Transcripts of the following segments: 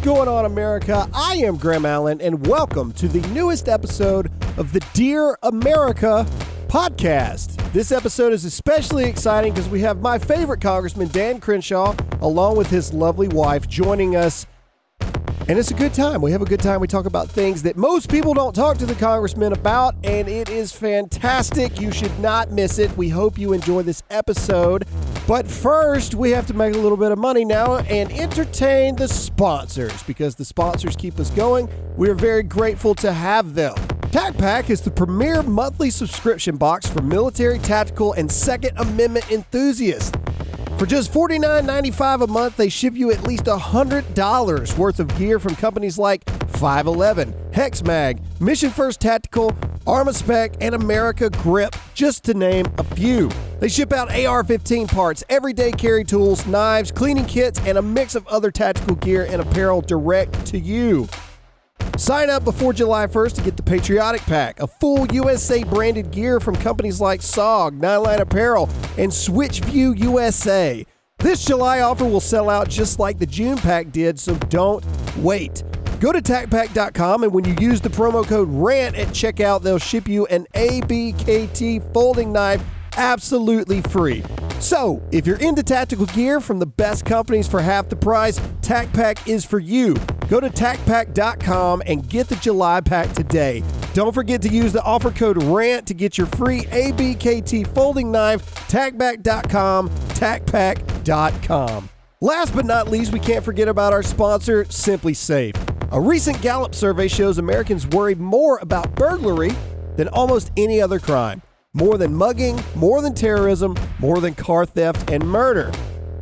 going on, America? I am Graham Allen, and welcome to the newest episode of the Dear America podcast. This episode is especially exciting because we have my favorite Congressman, Dan Crenshaw, along with his lovely wife, joining us. And it's a good time. We have a good time. We talk about things that most people don't talk to the congressman about, and it is fantastic. You should not miss it. We hope you enjoy this episode. But first, we have to make a little bit of money now and entertain the sponsors, because the sponsors keep us going. We are very grateful to have them. TACPAC is the premier monthly subscription box for military, tactical, and Second Amendment enthusiasts. For just $49.95 a month, they ship you at least $100 worth of gear from companies like 511, HexMag, Mission First Tactical, Armaspec, and America Grip, just to name a few. They ship out AR-15 parts, everyday carry tools, knives, cleaning kits, and a mix of other tactical gear and apparel direct to you. Sign up before July 1st to get the Patriotic Pack, a full USA branded gear from companies like SOG, Nine Line Apparel, and Switchview USA. This July offer will sell out just like the June pack did, so don't wait. Go to TACPAC.com, and when you use the promo code RANT at checkout, they'll ship you an ABKT folding knife absolutely free. So, if you're into tactical gear from the best companies for half the price, TACPAC is for you. Go to TACPAC.com and get the July pack today. Don't forget to use the offer code RANT to get your free ABKT folding knife. TACPAC.com, TACPAC.com. Last but not least, we can't forget about our sponsor, Simply Safe. A recent Gallup survey shows Americans worry more about burglary than almost any other crime. More than mugging, more than terrorism, more than car theft and murder.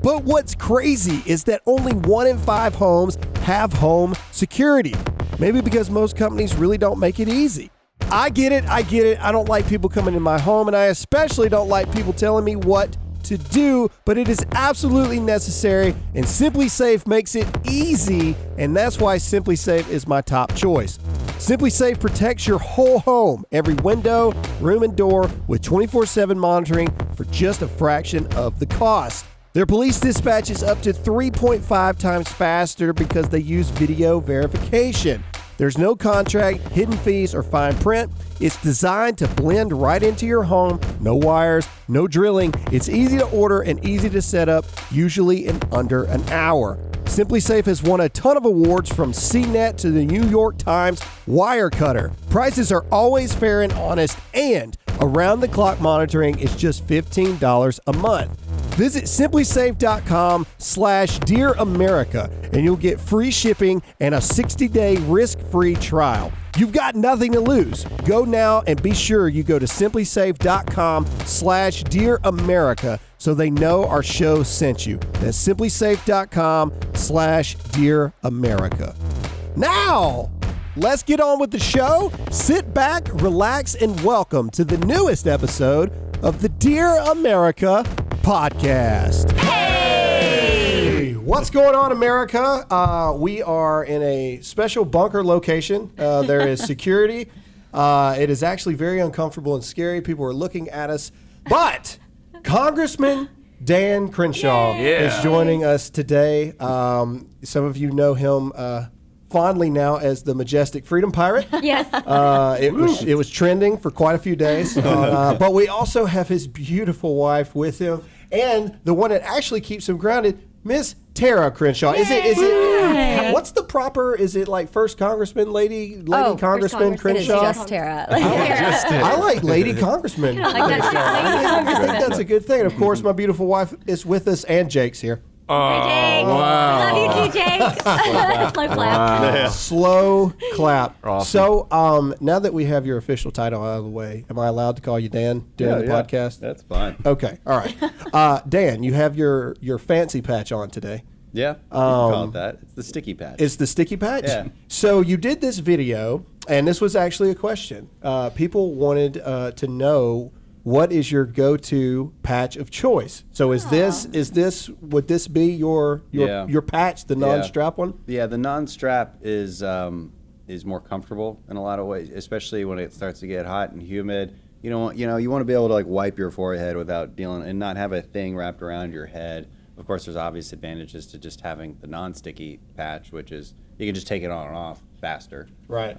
But what's crazy is that only 1 in 5 homes have home security. Maybe because most companies really don't make it easy. I get it. I don't like people coming in my home, and I especially don't like people telling me what to do, but it is absolutely necessary, and Simply Safe makes it easy, and that's why Simply Safe is my top choice. Simply Safe protects your whole home, every window, room, and door with 24/7 monitoring for just a fraction of the cost. Their police dispatch is up to 3.5 times faster because they use video verification. There's no contract, hidden fees, or fine print. It's designed to blend right into your home. No wires, no drilling. It's easy to order and easy to set up, usually in under an hour. Simply Safe has won a ton of awards, from CNET to the New York Times Wirecutter. Prices are always fair and honest, and around-the-clock monitoring is just $15 a month. Visit simplysafe.com/DearAmerica, and you'll get free shipping and a 60-day risk-free trial. You've got nothing to lose. Go now and be sure you go to simplysafe.com/DearAmerica so they know our show sent you. That's simplysafe.com/DearAmerica. Now, let's get on with the show. Sit back, relax, and welcome to the newest episode of the Dear America podcast. Hey! What's going on, America? We are in a special bunker location. There is security. It is actually very uncomfortable and scary. People are looking at us. But Congressman Dan Crenshaw is joining us today. Some of you know him fondly now as the Majestic Freedom Pirate. Yes. It was trending for quite a few days. But we also have his beautiful wife with him, and the one that actually keeps him grounded, Miss Tara Crenshaw. Is it what's the proper, is it like first Congressman, lady Congressman Crenshaw? It is just Tara. I like Lady Congressman. I think that's a good thing. And of course, my beautiful wife is with us, and Jake's here. Hey, Jake. Wow. Love you too, Jake. Slow clap. Wow. Slow clap. Awesome. So now that we have your official title out of the way, am I allowed to call you Dan during the podcast? That's fine. Okay. All right. Dan, you have your fancy patch on today. Yeah, you can call it that. It's the sticky patch. It's the sticky patch? Yeah. So you did this video, and this was actually a question. People wanted to know, what is your go-to patch of choice? So would this be your patch, the non-strap one? Yeah, the non-strap is more comfortable in a lot of ways, especially when it starts to get hot and humid. You want to be able to like wipe your forehead without dealing and not have a thing wrapped around your head. Of course, there's obvious advantages to just having the non-sticky patch, which is you can just take it on and off faster. Right.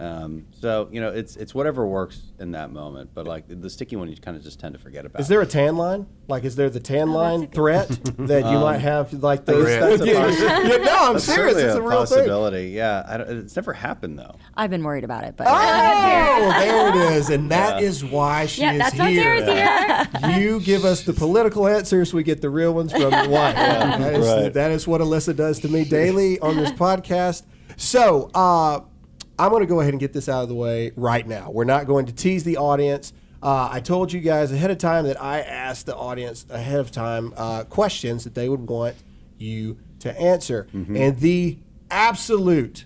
So it's whatever works in that moment. But like the sticky one, you kind of just tend to forget about. Is there a tan line? Like, is there the tan line threat that you might have? Like, That's a no, I'm serious. It's a real thing. possibility. Yeah, it's never happened though. I've been worried about it, but Oh, there it is, and that is why she is that's why here. Sarah's here. You give us the political answers, we get the real ones from your wife. That is what Alyssa does to me daily on this podcast. So I'm going to go ahead and get this out of the way right now. We're not going to tease the audience. I told you guys ahead of time that I asked the audience ahead of time questions that they would want you to answer. And the absolute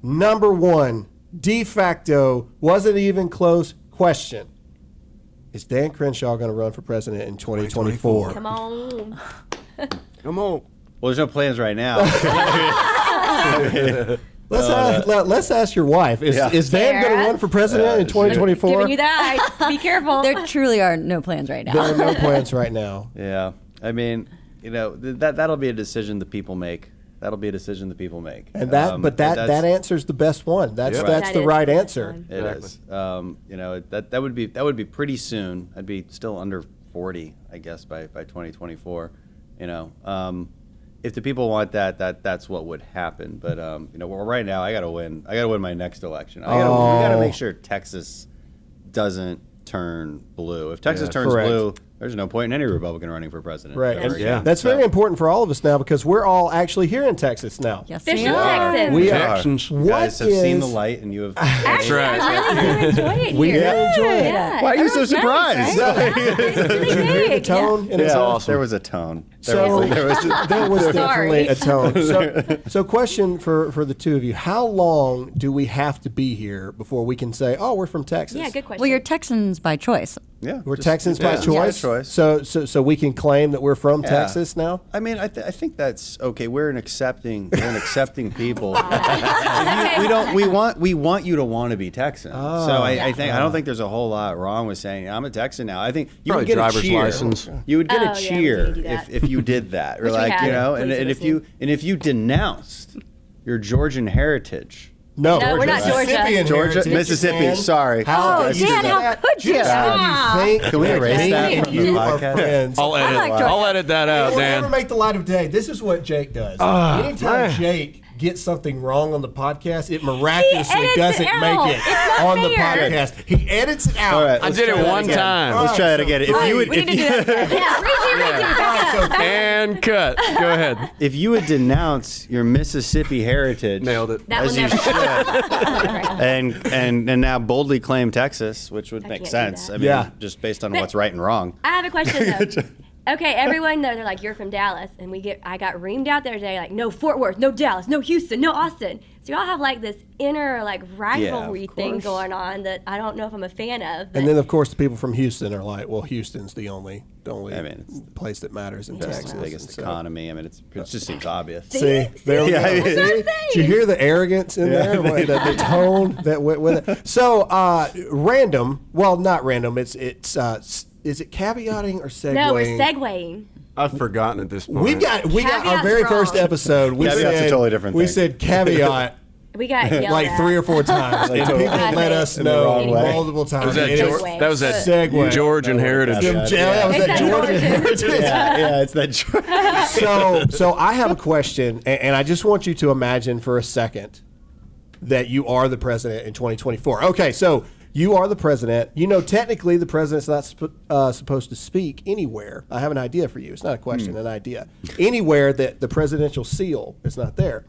number one de facto, wasn't even close question. Is Dan Crenshaw going to run for president in 2024? Come on. Come on. Well, there's no plans right now. Let's ask your wife. Is Dan Sarah? going to run for president in 2024? Giving you that eye. Be careful. there truly are no plans right now. There are no plans right now. Yeah, I mean, that'll be a decision the people make. That'll be a decision the people make. And that answer's the best one. That's That the is right the best answer. one. It is. That would be pretty soon. I'd be still under 40, I guess, by 2024. If the people want that's what would happen. But well, right now I gotta win. I gotta win my next election. We gotta make sure Texas doesn't turn blue. If Texas turns blue, there's no point in any Republican running for president. Right. ever And again. that's very important for all of us now because we're all actually here in Texas now. Yes, Fish we in are. Texas. We are. Texans. You guys have seen the is- light, and you have. Actually, right. I really do enjoy it We here. enjoy it. Yeah. Why are you so Everyone's nice, surprised? right? It's really Did you hear the big. tone? Yeah, And it's awesome. There was a tone. So there was there was definitely Sorry. a tone. So question for the two of you: how long do we have to be here before we can say, "Oh, we're from Texas"? Yeah, good question. Well, you're Texans by choice. Yeah, We're Texans by choice. choice. So we can claim that we're from Texas now. I mean, I think that's okay. We're an accepting people. We want you to want to be Texan. So I don't think there's a whole lot wrong with saying I'm a Texan now. I think you Probably would get driver's a cheer. license. You would get Oh, a yeah, we cheer do that. if you did that, or Which we like have. and Please if you denounced your Georgian heritage. No, No, we're not Georgia. Mississippian Georgia, heritage, Mississippi. man. Sorry. How Oh, did you Dan, do how that? could you? Just how you think Can we erase me that and from the you are podcast? friends. I'll edit. like Georgia. I'll edit that out, We'll never Dan. make the light of day. This is what Jake does. Anytime man. Jake gets something wrong on the podcast, it miraculously edits doesn't it make out. it It's not on the fair. podcast. He edits it out. All right, I let's did try it that one again. time. Let's try that again. If you would, We need to do that. And cut. Go ahead. if you would denounce your Mississippi heritage, Nailed it. That as one you never. should, and now boldly claim Texas, which would make can't do sense. that. I mean, Yeah. just based on But- what's right and wrong. I have a question though. Okay, everyone they're like, you're from Dallas, and I got reamed out there today, like, no Fort Worth, no Dallas, no Houston, no Austin. So y'all have like this inner like rivalry thing course. going on that I don't know if I'm a fan of. But And then, of course, the people from Houston are like, well, Houston's the only I mean, it's place that matters in the Texas. biggest And so- economy. I mean, it just seems obvious. See, there we Yeah, go. I mean- See? That's what I'm Did you saying. hear the arrogance in there? The tone that went with it. So, random. Well, not random. It's is it caveating or segueing? no, we're segueing. I've forgotten at this point. We got our Caveat's very wrong. first episode. We Caveat's a said, totally different We thing. said caveat We got yelled like at. 3 or 4 times, and people totally let us in the know wrong way. multiple times. Was that It is George- that was that segue. Georgian heritage. Yeah. That was It's that that Georgia Georgia. heritage. Yeah, it's that. So I have a question, and I just want you to imagine for a second that you are the president in 2024. Okay, so you are the president. You know, technically, the president's not supposed to speak anywhere. I have an idea for you. It's not a question, an idea. Anywhere that the presidential seal is not there.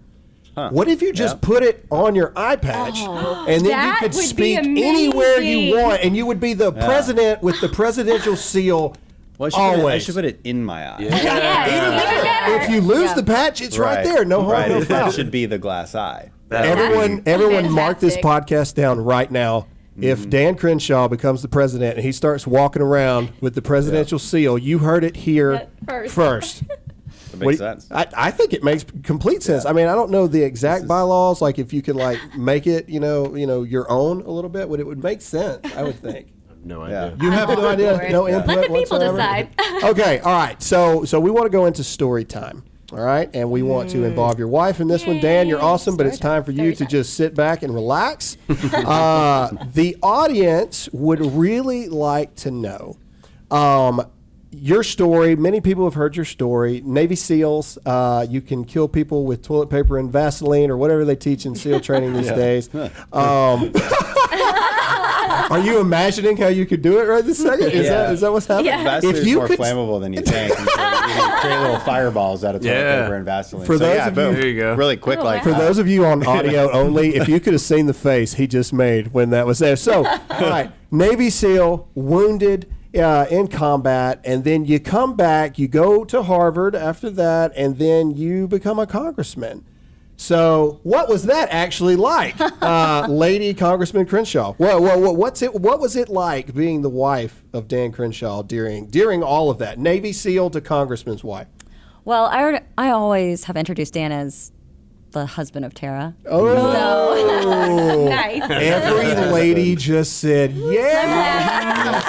What if you just put it on your eye patch, and then you that could would be speak anywhere you amazing. want, and you would be the president with the presidential seal Well, always. I should put it in my eye. Yeah. If you lose the patch, it's right there. No harm, no foul. That should be the glass eye. Everyone mark this fantastic. podcast down right now. If Dan Crenshaw becomes the president and he starts walking around with the presidential seal, you heard it here first. That makes sense. I think it makes complete sense. I mean, I don't know the exact bylaws, like if you could like make it, you know, your own a little bit, but it would make sense, I would think. No Yeah. idea. You have no idea, For it. no input Let the people whatsoever? decide. Okay, all right. So we want to go into story time. All right, and we want to involve your wife in this one. Dan, you're Yay. awesome, but Story it's time for you Story to time. just sit back and relax. The audience would really like to know your story. Many people have heard your story. Navy SEALs, you can kill people with toilet paper and Vaseline or whatever they teach in SEAL training these days. Are you imagining how you could do it right this second? Is that what's happening? Yeah. Vaseline If is you more could- flammable than you think. And so you can create little fireballs out of toilet Yeah. paper and Vaseline. For so those yeah, of boom. you- There you go. Really quick Oh, like wow. For that. those of you on audio only, if you could have seen the face he just made when that was there. So, all right, Navy SEAL, wounded in combat, and then you come back, you go to Harvard after that, and then you become a congressman. So, what was that actually like, Lady Congressman Crenshaw? What was it like being the wife of Dan Crenshaw during all of that? Navy SEAL to congressman's wife. Well, I always have introduced Dan as the husband of Tara. Oh, Nice. every lady just said, yeah.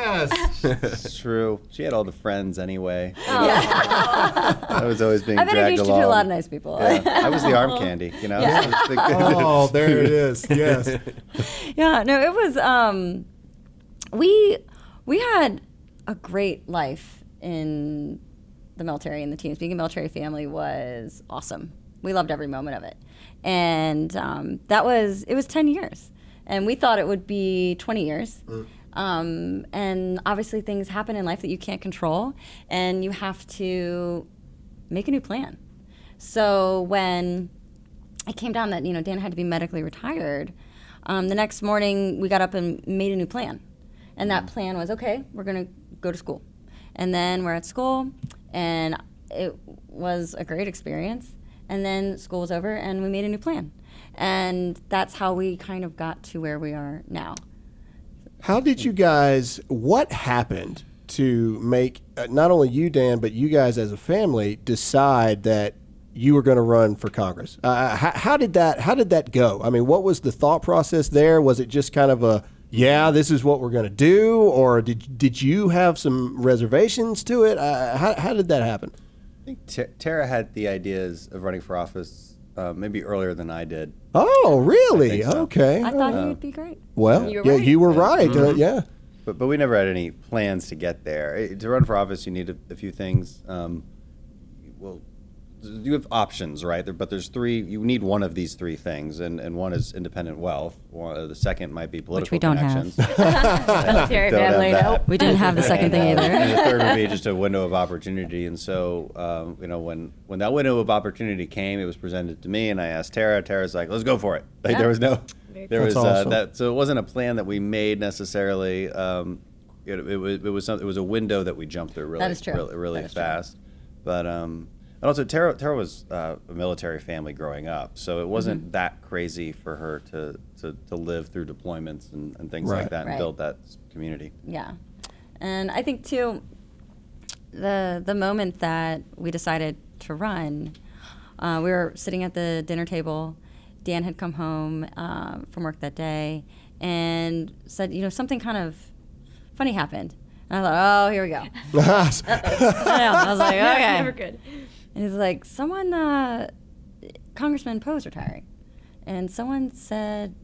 Yes. It's true. She had all the friends anyway. I was always being I've dragged introduced you along. to a lot of nice people. Yeah. I was the arm candy, you know? Oh, there it is. Yes. Yeah, no, it was we had a great life in the military and the teams. Being a military family was awesome. We loved every moment of it. And it was 10 years. And we thought it would be 20 years. And obviously things happen in life that you can't control, and you have to make a new plan. So when it came down that, Dan had to be medically retired, the next morning we got up and made a new plan. And that plan was, okay, we're going to go to school. And then we're at school, and it was a great experience. And then school was over, and we made a new plan. And that's how we kind of got to where we are now. How did you guys, what happened to make not only you, Dan, but you guys as a family decide that you were going to run for Congress? How did that go? I mean, what was the thought process there? Was it just kind of a, yeah, this is what we're going to do? Or did you have some reservations to it? How did that happen? I think Tara had the ideas of running for office maybe earlier than I did. Oh, really? I think so. Okay. I thought he would be great. Well, You were yeah, right. you were right. Yeah. But we never had any plans to get there. To run for office, you need a few things. Well, you have options, right? But there's three. You need one of these three things, and one is independent wealth. The second might be political we don't have. connections. Military Don't have family, that. nope. We didn't have the second thing either. And the third would be just a window of opportunity. And so, when that window of opportunity came, it was presented to me, and I asked Tara. Tara's like, "Let's go for it." Like there was no, there was awesome. that. So it wasn't a plan that we made necessarily. It was a window that we jumped through really, That is true. really That is true. fast. But and also Tara was a military family growing up, so it wasn't that crazy for her to live through deployments and things Right. like that and Right. build that community. Yeah. And I think, too, the moment that we decided to run, we were sitting at the dinner table. Dan had come home from work that day and said, something kind of funny happened. And I thought, oh, here we go. I was like, okay. Never good. And he's like, Congressman Poe's retiring. And someone said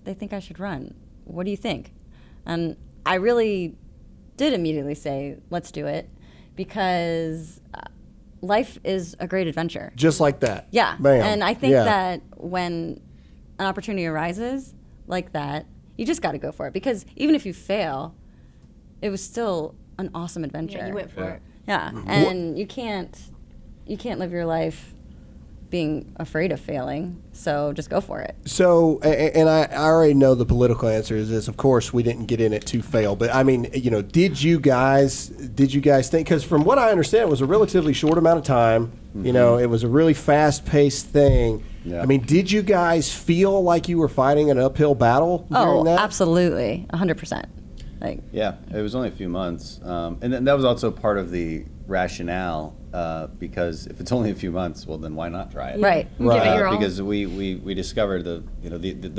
they think I should run. What do you think? And I really did immediately say, let's do it, because life is a great adventure. Just like that. Yeah. Bam. And I think Yeah. that when an opportunity arises like that, you just got to go for it, because even if you fail, it was still an awesome adventure. Yeah, you went for it. Yeah, and you can't live your life being afraid of failing. So just go for it. So, and I already know the political answer is this. Of course, we didn't get in it to fail, but I mean, did you guys think? Because from what I understand, it was a relatively short amount of time. Mm-hmm. It was a really fast-paced thing. Yeah. I mean, did you guys feel like you were fighting an uphill battle during Oh, that? absolutely, 100%. Like, Yeah, it was only a few months, and then that was also part of the rationale, because if it's only a few months, well, then why not try it? right. Give it your all. Because we discovered the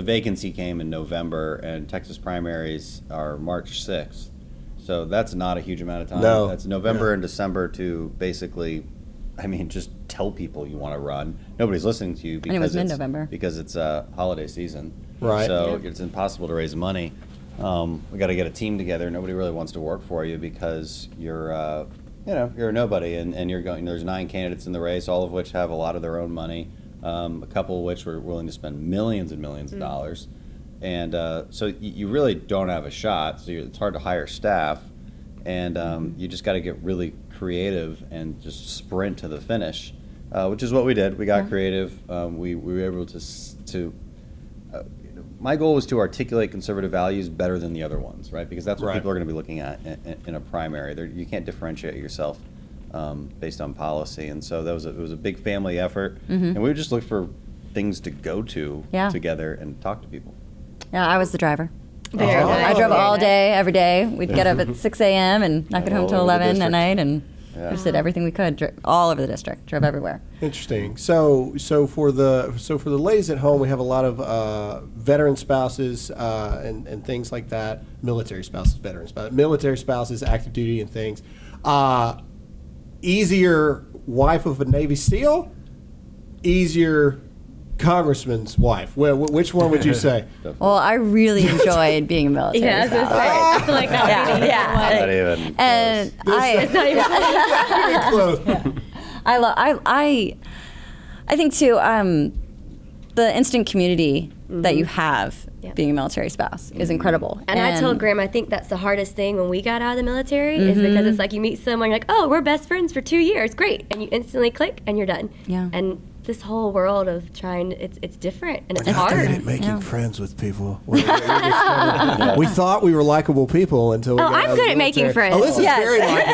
vacancy came in November, and Texas primaries are March 6th, so that's not a huge amount of time. No. That's November and December to basically, I mean, just tell people you want to run. Nobody's listening to you because it was mid-November. because it's holiday season. Right. So it's impossible to raise money. We got to get a team together. Nobody really wants to work for you because you're a nobody, and you're going. There's 9 candidates in the race, all of which have a lot of their own money. A couple of which were willing to spend millions and millions of dollars, and so you really don't have a shot. So it's hard to hire staff, and you just got to get really creative and just sprint to the finish, which is what we did. We got creative. We were able to. My goal was to articulate conservative values better than the other ones, right? Because that's what people are going to be looking at in a primary. You can't differentiate yourself based on policy, and so it was a big family effort, and we would just look for things to go to together and talk to people. Yeah, I was the driver. Very nice. I drove Very all nice. day, every day. We'd get up at 6 a.m. and not get home till All over the 11 at district. night, and we just did everything we could, all over the district, drove everywhere. Interesting. So for the ladies at home, we have a lot of veteran spouses and things like that. Military spouses, veteran spouses, military spouses, active duty and things. Easier wife of a Navy SEAL, easier congressman's wife. Well, which one would you say? Well, I really enjoyed being a military Yeah, I was gonna spouse. say, I feel like that would be Not the even And close. It's not even I think too, the instant community that you have being a military spouse is incredible. And I told Graham, I think that's the hardest thing when we got out of the military is because it's like you meet someone, you're like, oh, we're best friends for 2 years, great, and you instantly click and you're done. Yeah. And this whole world of trying, it's different and it's We're not good hard. at making friends with people. We thought we were likable people until we got out I'm of good the at making military. friends. Alyssa's Yes. very likable.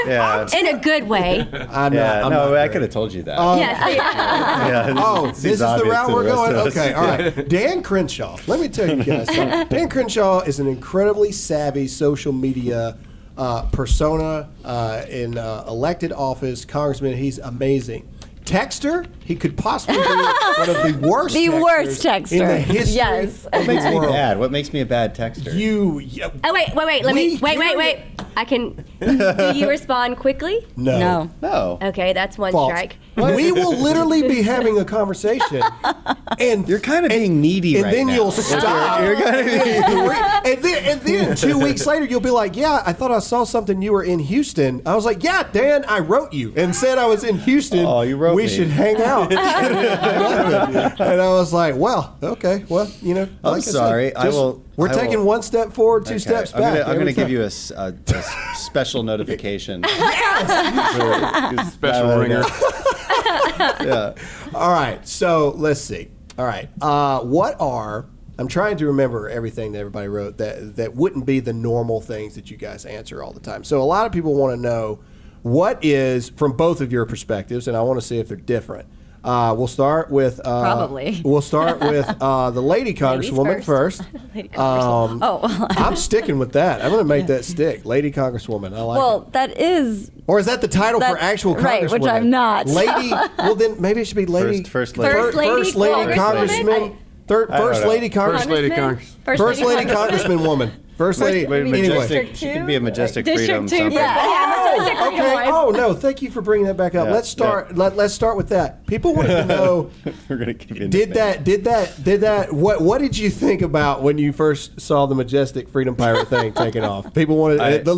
Yeah. In a good way. I'm Yeah, not no, I great. could have told you that. Yes. Yeah, Oh, it seems this is the obvious route to we're the rest going? of us. Okay, all right. Dan Crenshaw. Let me tell you guys something. Dan Crenshaw is an incredibly savvy social media persona in elected office, congressman. He's amazing. Texter, he could possibly be one of the worst The texters worst texter. in the history Yes. of What makes the me world. bad? What makes me a bad texter? Oh, wait. Wait. I can. Do you respond quickly? No. No. Okay, that's one False. strike. We will literally be having a conversation, and You're kind of being needy and right then now. you'll stop. You're kind of and then 2 weeks later, you'll be like, "Yeah, I thought I saw something. You were in Houston." I was like, "Yeah, Dan, I wrote you and said I was in Houston. Oh, you wrote we me. should hang out." And I was like, "Well, okay, well, you know." I'm like I said, sorry. I just- will- We're I taking will- one step forward, two steps I'm back. gonna, I'm every gonna give time. you a special notification. Special ringer. Yeah. All right, so let's see. All right, what are? I'm trying to remember everything that everybody wrote that wouldn't be the normal things that you guys answer all the time. So a lot of people want to know what is, from both of your perspectives, and I want to see if they're different. We'll start with Probably. We'll start with the lady congresswoman first. Lady Congresswoman. I'm sticking with that. I'm going to make that stick. Lady congresswoman. I like Well, it. that is Or is that the title for that's actual congresswoman? right, which I'm not. Lady. Well, then maybe it should be lady. First lady. First lady First lady congresswoman? congressman. First know. lady congressman. First lady Congress. First lady congressman woman. First lady. Wait, Anyway. majestic. She could be a majestic freedom. District 2. something. Okay. Oh no! Thank you for bringing that back up. Yeah, Let's start. Let's start with that. People want to know. We're gonna give you a Did nickname. that? What did you think about when you first saw the majestic freedom pirate thing taking off? People wanted the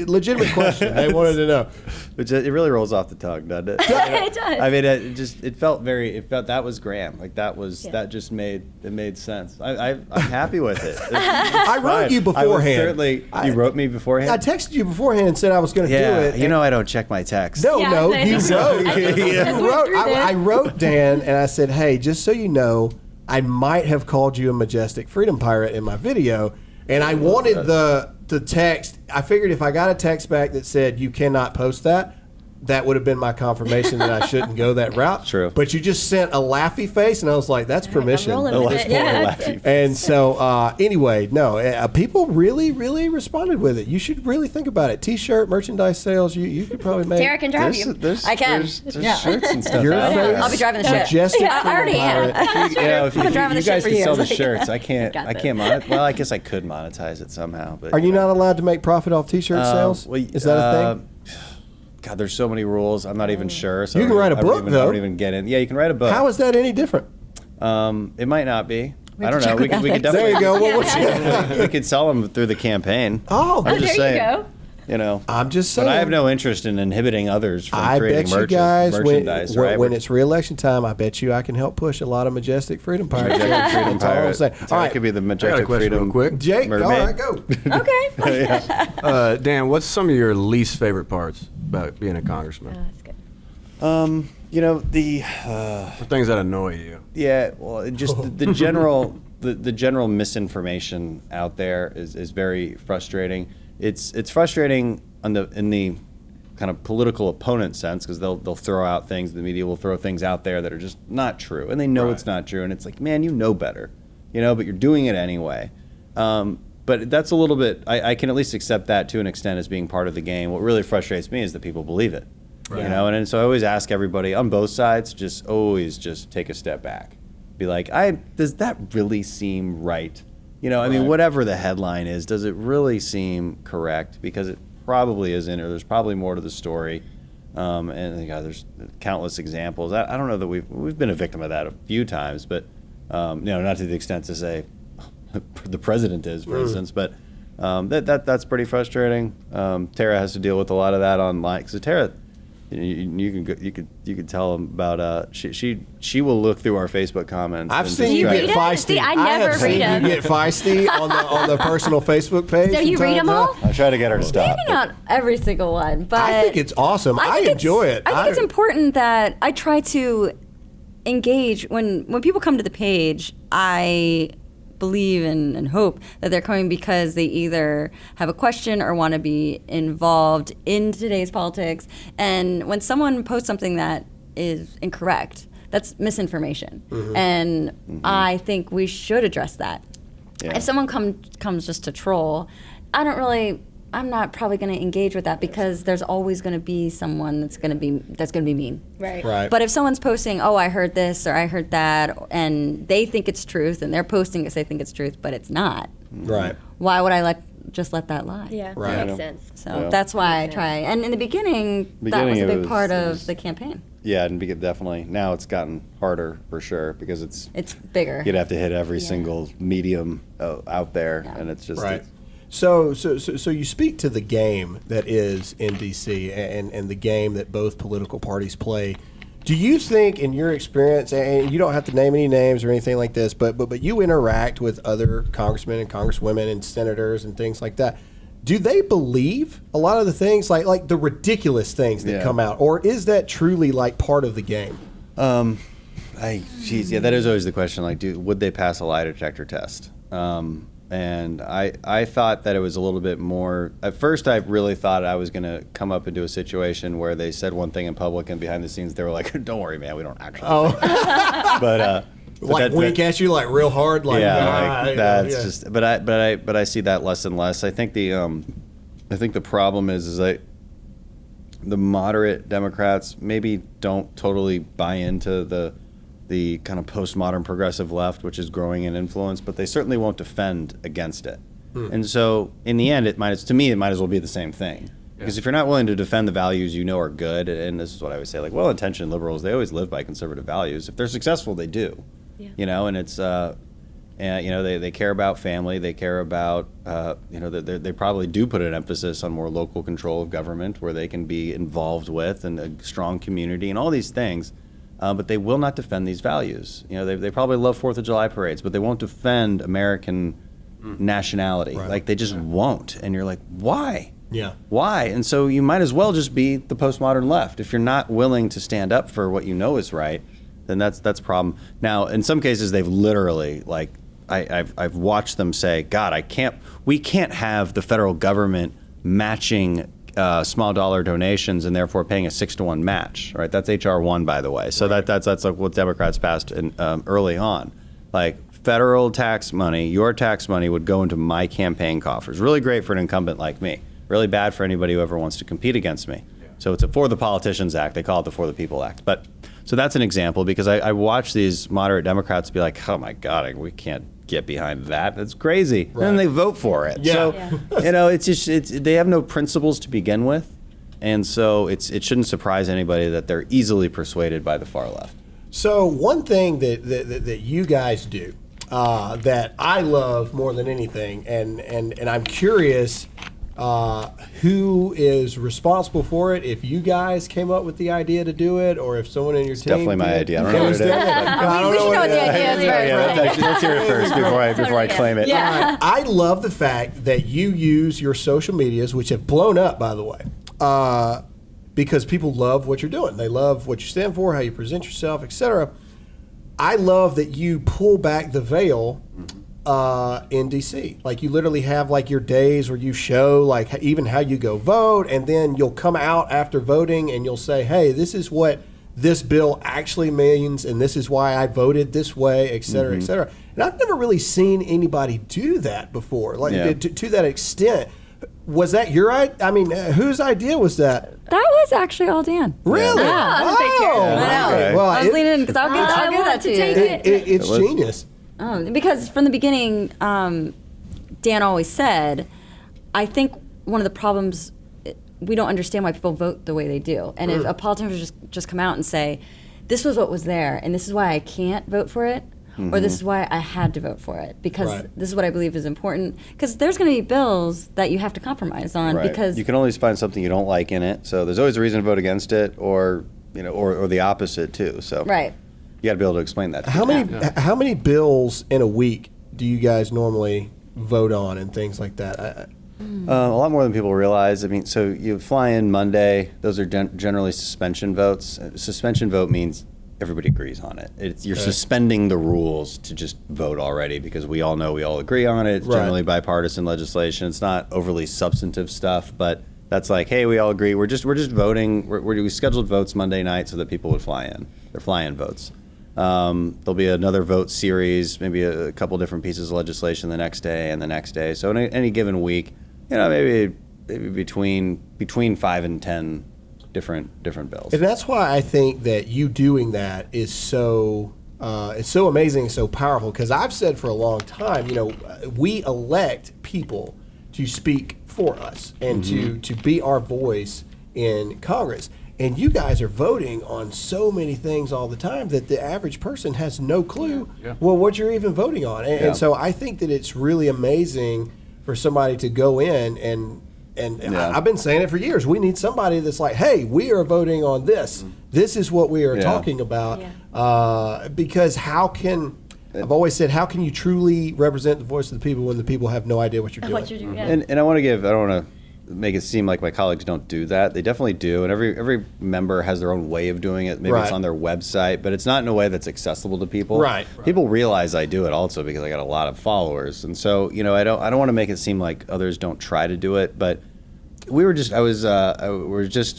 legitimate question. They wanted to know. It really rolls off the tongue, doesn't it? It does. I mean, it felt that was Graham. Like that just made sense. I'm happy with it. I wrote you beforehand. You wrote me beforehand. I texted you beforehand and said I was going to do yeah, it. you know I don't check my text. No, Yeah, no, I you think so. wrote. I think You that's what wrote. threw this. I wrote Dan, and I said, "Hey, just so you know, I might have called you a majestic freedom pirate in my video, and I wanted the text. I figured if I got a text back that said you cannot post that, that would have been my confirmation that I shouldn't go that route. True. But you just sent a laughy face, and I was like, that's permission. I'm rolling with it. Yeah. And so, anyway, no, people really, really responded with it. You should really think about it. T-shirt, merchandise sales, you could probably make. Tara can drive you. I can. There's shirts and stuff. Your out face, there. I'll be driving the ship. majestic I already am. If I've been driving you the ship guys for could sell the years. shirts, I Got can't this. Well, I guess I could monetize it somehow. But Are you not allowed to make profit off T-shirt sales? well, Is that a thing? God, there's so many rules. I'm not even sure. So You can write a I don't book, even- though. I don't even get in. Yeah, you can write a book. How is that any different? It might not be. I have don't to know. check We with could ethics. definitely. There you go. Well, what you- We could sell them through the campaign. Oh, I'm just there saying. you go. You know, I'm just saying. but I have no interest in inhibiting others from I creating bet you guys, merchandise. when it's re-election time, I bet you I can help push a lot of majestic freedom pirates. Majestic Freedom That's all I'm Pirate. saying. So All I right, could be the I got a Majestic question Freedom real quick. Jake, Mermaid. all right, go. Okay. Dan, what's some of your least favorite parts about being a congressman? That's good. You know the. Or things that annoy you? Yeah, well, just the general the general misinformation out there is very frustrating. It's frustrating in the kind of political opponent sense because they'll throw out things. The media will throw things out there that are just not true, and they know it's not true. And it's like, man, you know better, but you're doing it anyway. But that's a little bit. I can at least accept that to an extent as being part of the game. What really frustrates me is that people believe it. And so I always ask everybody on both sides, always take a step back. Be like, does that really seem right? I mean, whatever the headline is, does it really seem correct? Because it probably isn't, or there's probably more to the story. And there's countless examples. I don't know that we've been a victim of that a few times, but not to the extent to say the president is, for instance, but that's pretty frustrating. Tara has to deal with a lot of that online because Tara. You could tell them about she will look through our Facebook comments. I've and seen you just get try- feisty. See, I never have read seen them. you get feisty on the personal Facebook page. So you from read time them to all? time. I try to get her to stop. Maybe not every single one, but I think it's awesome. I think enjoy it. I think it's important that I try to engage when people come to the page. I believe and hope that they're coming because they either have a question or want to be involved in today's politics. And when someone posts something that is incorrect, that's misinformation. And I think we should address that. Yeah. If someone comes just to troll, I'm not probably going to engage with that because there's always going to be someone that's going to be mean. Right. But if someone's posting, oh, I heard this or I heard that, and they think it's truth, and they're posting because they think it's truth, but it's not. Right. Why would I just let that lie? Yeah, Right. that makes sense. So that's why I try. And in the beginning that was a it big was- part it of was- the campaign. Yeah, and definitely now it's gotten harder for sure because It's bigger. you'd have to hit every single medium out there, and it's just Right. So you speak to the game that is in D.C. and the game that both political parties play. Do you think, in your experience, and you don't have to name any names or anything like this, but you interact with other congressmen and congresswomen and senators and things like that, do they believe a lot of the things, like the ridiculous things that come out, or is that truly like part of the game? that is always the question. Like, would they pass a lie detector test? And I thought that it was a little bit more. At first, I really thought I was going to come up into a situation where they said one thing in public, and behind the scenes they were like, "Don't worry, man, we don't actually." But Wink at you like real hard, like that's yeah. just. But I see that less and less. I think the problem is that the moderate Democrats maybe don't totally buy into the kind of postmodern progressive left, which is growing in influence, but they certainly won't defend against it. And so in the end, it might as well be the same thing. Because if you're not willing to defend the values you know are good, and this is what I always say, like well-intentioned liberals, they always live by conservative values. If they're successful, they do. Yeah. And it's they care about family, they care about they probably do put an emphasis on more local control of government where they can be involved with and a strong community and all these things. But they will not defend these values. They probably love 4th of July parades, but they won't defend American nationality. Right. Like they just won't. And you're like, why? Yeah. Why? And so you might as well just be the postmodern left. If you're not willing to stand up for what you know is right, then that's a problem. Now, in some cases, they've literally I've watched them say, God, we can't have the federal government matching small dollar donations and therefore paying a 6-to-1 match. Right, that's HR 1, by the way. So that's like what Democrats passed early on. Like federal tax money, your tax money would go into my campaign coffers. Really great for an incumbent like me. Really bad for anybody who ever wants to compete against me. So it's a For the Politicians Act. They call it the For the People Act. But so that's an example because I watch these moderate Democrats be like, oh my God, we can't get behind that. That's crazy. Right. And then they vote for it. Yeah. So, you know, it's they have no principles to begin with. And so it shouldn't surprise anybody that they're easily persuaded by the far left. So one thing that you guys do that I love more than anything, and I'm curious who is responsible for it, if you guys came up with the idea to do it or if someone in your team definitely my idea. I don't know what it is. We should know what the idea is. Let's hear it first before I claim it. Yeah. I love the fact that you use your social medias, which have blown up, by the way, because people love what you're doing. They love what you stand for, how you present yourself, etc. I love that you pull back the veil in DC. Like you literally have like your days where you show like even how you go vote, and then you'll come out after voting and you'll say, hey, this is what this bill actually means, and this is why I voted this way, et cetera, et cetera. And I've never really seen anybody do that before, like to that extent. Was that your idea? I mean, whose idea was that? That was actually all Dan. Really? Yeah. Oh, Okay. well, I was leaning in because I'll give that to you. It's genius. Because from the beginning, Dan always said, I think one of the problems, we don't understand why people vote the way they do. And if a politician just come out and say, this was what was there, and this is why I can't vote for it, or this is why I had to vote for it, because this is what I believe is important. Because there's going to be bills that you have to compromise on. Right. Because you can always find something you don't like in it. So there's always a reason to vote against it, or or the opposite too. So right. You got to be able to explain that to How many bills in a week do you guys normally vote on and things like that? A lot more than people realize. I mean, so you fly in Monday. Those are generally suspension votes. Suspension vote means everybody agrees on it. You're suspending the rules to just vote already because we all know we all agree on it. It's generally bipartisan legislation. It's not overly substantive stuff, but that's like, hey, we all agree. We're just voting. We scheduled votes Monday night so that people would fly in. They're fly-in votes. There'll be another vote series, maybe a couple different pieces of legislation the next day and the next day. So in any given week, maybe between 5 and 10 different bills. And that's why I think that you doing that is so it's so amazing and so powerful. Because I've said for a long time, we elect people to speak for us and to be our voice in Congress. And you guys are voting on so many things all the time that the average person has no clue what you're even voting on. And so I think that it's really amazing for somebody to go in and I've been saying it for years. We need somebody that's like, hey, we are voting on this. This is what we are talking about. Because I've always said, how can you truly represent the voice of the people when the people have no idea what you're doing? And I want to I don't want to make it seem like my colleagues don't do that. They definitely do, and every member has their own way of doing it. Maybe it's on their website, but it's not in a way that's accessible to people. Right. People realize I do it also because I got a lot of followers, and so I don't want to make it seem like others don't try to do it. But we were just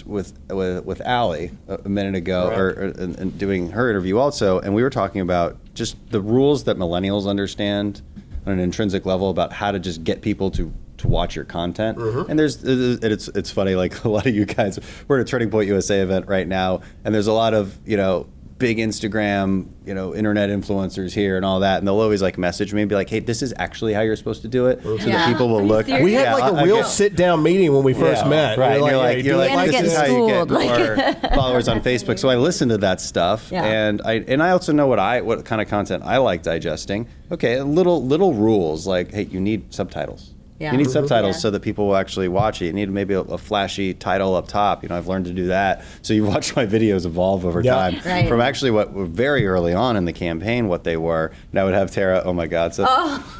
with Allie a minute ago, and doing her interview also, and we were talking about just the rules that millennials understand on an intrinsic level about how to just get people to watch your content. And it's funny, like a lot of you guys, we're at a Turning Point USA event right now, and there's a lot of big Instagram internet influencers here and all that, and they'll always like message me and be like, hey, this is actually how you're supposed to do it, so that people will look. We had like a real sit down meeting when we first met. Right. You're like Deanna's this is how you get getting more followers on Facebook. So I listen to that stuff, and I also know what kind of content I like digesting. Okay, little rules like, hey, you need subtitles. Yeah. You need subtitles so that people will actually watch it. You need maybe a flashy title up top. I've learned to do that. So you've watched my videos evolve over time. Right. From actually what were very early on in the campaign, what they were. And I would have Tara, oh my God. So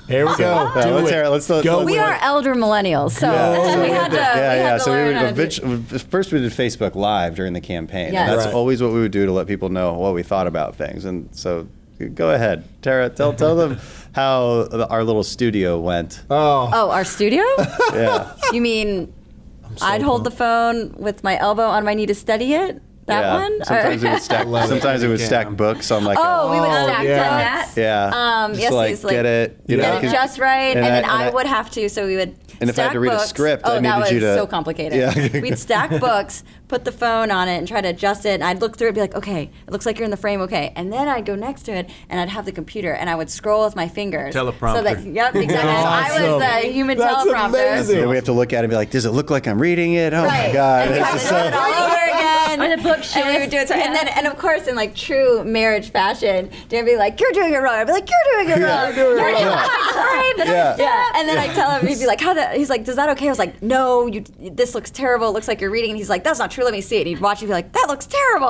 Here we go. let's go. We are elder millennials, so we had to So learn how to first we did Facebook Live during the campaign. Yes. And that's always what we would do to let people know what we thought about things. And so go ahead, Tara, tell them how our little studio went. Oh, our studio? Yeah. You mean I'd hold the phone with my elbow on my knee to steady it. That one? Sometimes it would stack books on like we would stack books. Yeah. Yes, like, like, get it, get it just right, and then I would have to. So we would. And if I had to read a script, I that needed you to. was so complicated. Yeah. We'd stack books, put the phone on it, and try to adjust it. And I'd look through it, and be like, okay, it looks like you're in the frame, okay. And then I'd go next to it, and I'd have the computer, and I would scroll with my fingers. Teleprompter. So that, yep, exactly. I was the human That's teleprompter. amazing. Then we have to look at it and be like, does it look like I'm reading it? Oh Right. my God. And we It's have to just do it all over again. Or the book And we would do it. And then, and of course, in like true marriage fashion, Dan would be like, "You're doing it wrong." I'd be like, "You're doing it wrong." You're doing it wrong. Yeah. And then I tell him, he'd be like, he's like, "Does that okay?" I was like, "No, this looks terrible. It looks like you're reading." And he's like, "That's not true. Let me see it." And he'd watch it and be like, "That looks terrible."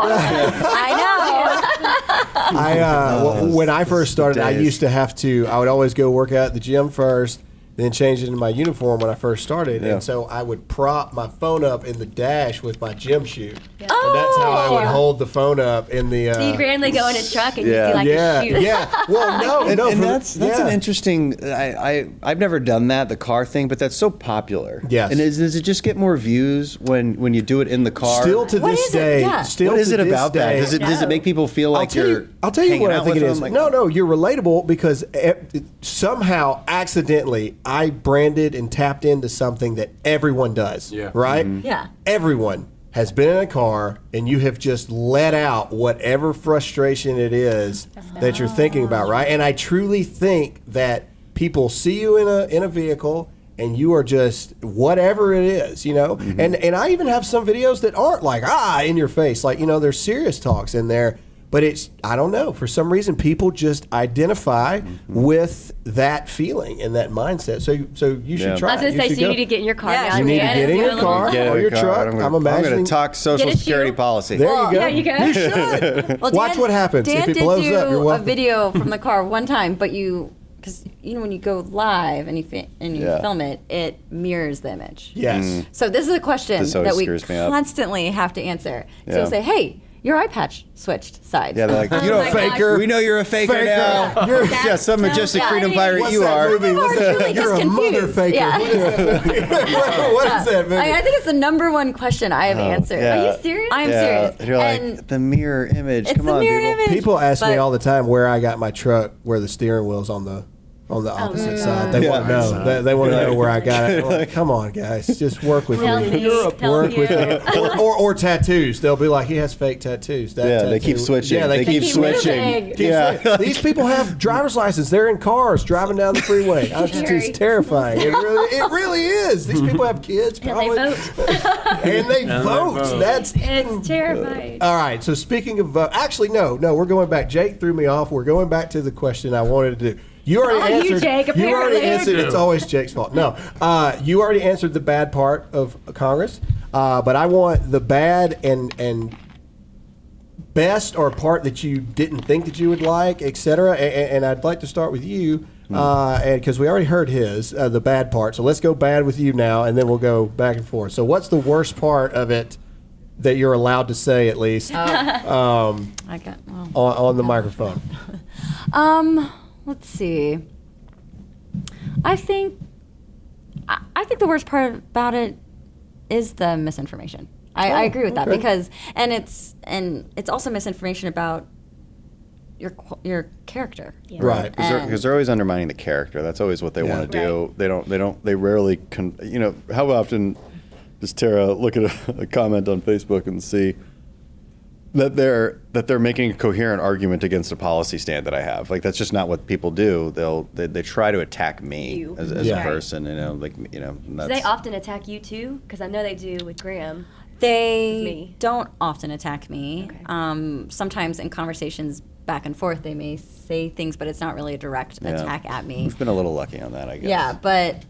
I know. When I first started, I days. used to have to. I would always go work out at the gym first, then change into my uniform when I first started, Yeah. and so I would prop my phone up in the dash with my gym shoe, and Oh. that's how I would hold the phone up in the. So you'd randomly go in his truck and Yeah. you'd see like yeah, a shoe. yeah. Well, no, And, no, and for- that's yeah. an interesting. I've never done that, the car thing, but that's so popular. Yes. And does it just get more views when you do it in the car? Still to What this is it? day, Yeah. still What is to it this about that? day- Does it make people feel like I'll tell you hanging what I out think with it is. them? Like, No, you're relatable because somehow accidentally I branded and tapped into something that everyone does. Yeah. Right? Yeah. Everyone has been in a car and you have just let out whatever frustration it is that you're thinking about, right? And I truly think that people see you in a vehicle and you are just whatever it is, you know? And I even have some videos that aren't like, in your face. Like, there's serious talks in there. But it's, I don't know, for some reason, people just identify with that feeling and that mindset. So you should Yeah. try I was going it. to say, should so you go. need to get in your car Yeah, now. You need to Dan, get in and do your a little- car Get in or the your car. truck. I'm I'm going imagining. to talk Social Get a Security shoe. policy. There you go. Yeah, you go. You should. Well, Watch what happens. Dan If it did blows do up, you're a welcome. video from the car one time, but because when you go live and you Yeah. film it, it mirrors the image. Yes. So this is a question This always that we screws me up. constantly have to answer. So Yeah. we'll say, "Hey, your eye patch switched sides." Yeah, they're like, you know, my gosh. faker. We know you're a faker, now. You're yeah, some majestic so freedom funny. pirate What's you that are. movie? What's People are that? truly You're just a mother confused. faker. Yeah. What is that movie? What is that movie? I think it's the number one question I have answered. yeah. Are you serious? I'm Yeah. serious. And you're like, And the mirror image. it's Come the on, mirror people. image. People ask me But- all the time where I got my truck, where the steering wheel's on the opposite side. They want to know. They want to know where I got it. I'm like, come on, guys, just work with Tell me. me. Tell Work me. with me. Or tattoos. They'll be like, he has fake tattoos. That Yeah, they keep tattoo- switching. Yeah, They keep switching. moving. Keep Yeah. switching. These people have driver's license. They're in cars driving down the freeway. It's terrifying. It really is. These people have kids. And they Probably. vote. And they vote. That's It's terrifying. all right. So speaking of vote, actually, no, we're going back. Jake threw me off. We're going back to the question I wanted to do. You already Oh, you, answered. Jake, You already apparently. answered. It's always Jake's fault. No, you already answered the bad part of Congress, but I want the bad and best or part that you didn't think that you would like, etc. And I'd like to start with you, and because we already heard his the bad part. So let's go bad with you now, and then we'll go back and forth. So what's the worst part of it that you're allowed to say, at least I got. Well, on the microphone? Let's see. I think the worst part about it is the misinformation. I agree with that okay. because it's also misinformation about your character. Yeah. Right. Because they're always undermining the character. That's always what they Yeah. want to do. They rarely, how often does Tara look at a comment on Facebook and see that they're making a coherent argument against a policy stand that I have? Like, that's just not what people do. They try to attack me You. as Yeah. a person, and Do that's, they often attack you too? Because I know they do with Graham. They Me. don't often attack me. Okay. Sometimes in conversations back and forth, they may say things, but it's not really a direct Yeah. attack at me. We've been a little lucky on that, I guess. Yeah, but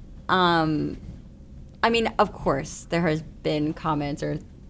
I mean, of course, there has been comments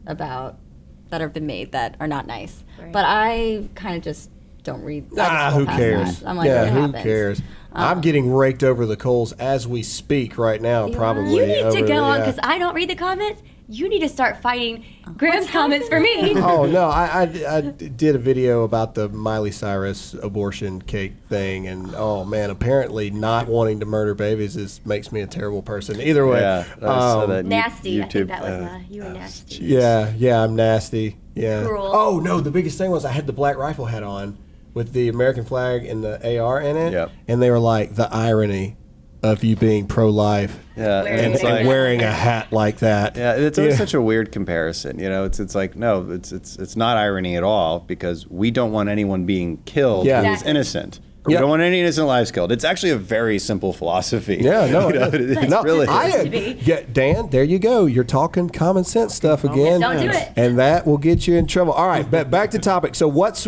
that have been made that are not nice. Right. But I kind of just don't read. I just Who go past cares? that. I'm like, yeah, it who happens. cares? I'm getting raked over the coals as we speak right now. Probably. You need to over go on yeah. because I don't read the comments, you need to start fighting Graham's comments for me. Oh no, I did a video about the Miley Cyrus abortion cake thing, and oh man, apparently not wanting to murder babies makes me a terrible person. Either way, Yeah, I saw that Nasty. YouTube, I think that was you were nasty. yeah, I'm nasty. Yeah. Cruel. Oh no, the biggest thing was I had the black rifle hat on with the American flag and the AR in it, Yep. and they were like, the irony of you being pro-life Yeah, Wearing and, it's like, and wearing a hat like that. yeah, it's always such a weird comparison. You know, it's like no, it's not irony at all because we don't want anyone being killed Yeah. who's Exactly. innocent. We Yep. don't want any innocent lives killed. It's actually a very simple philosophy. Yeah, no, You know, it- it's really. to be. Yeah, Dan, there you go. You're talking common sense stuff again. Don't do it. And that will get you in trouble. All right, but back to topic. So what's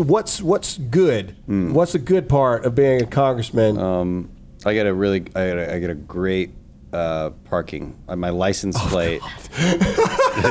good? What's the good part of being a congressman? I get a great parking. My license plate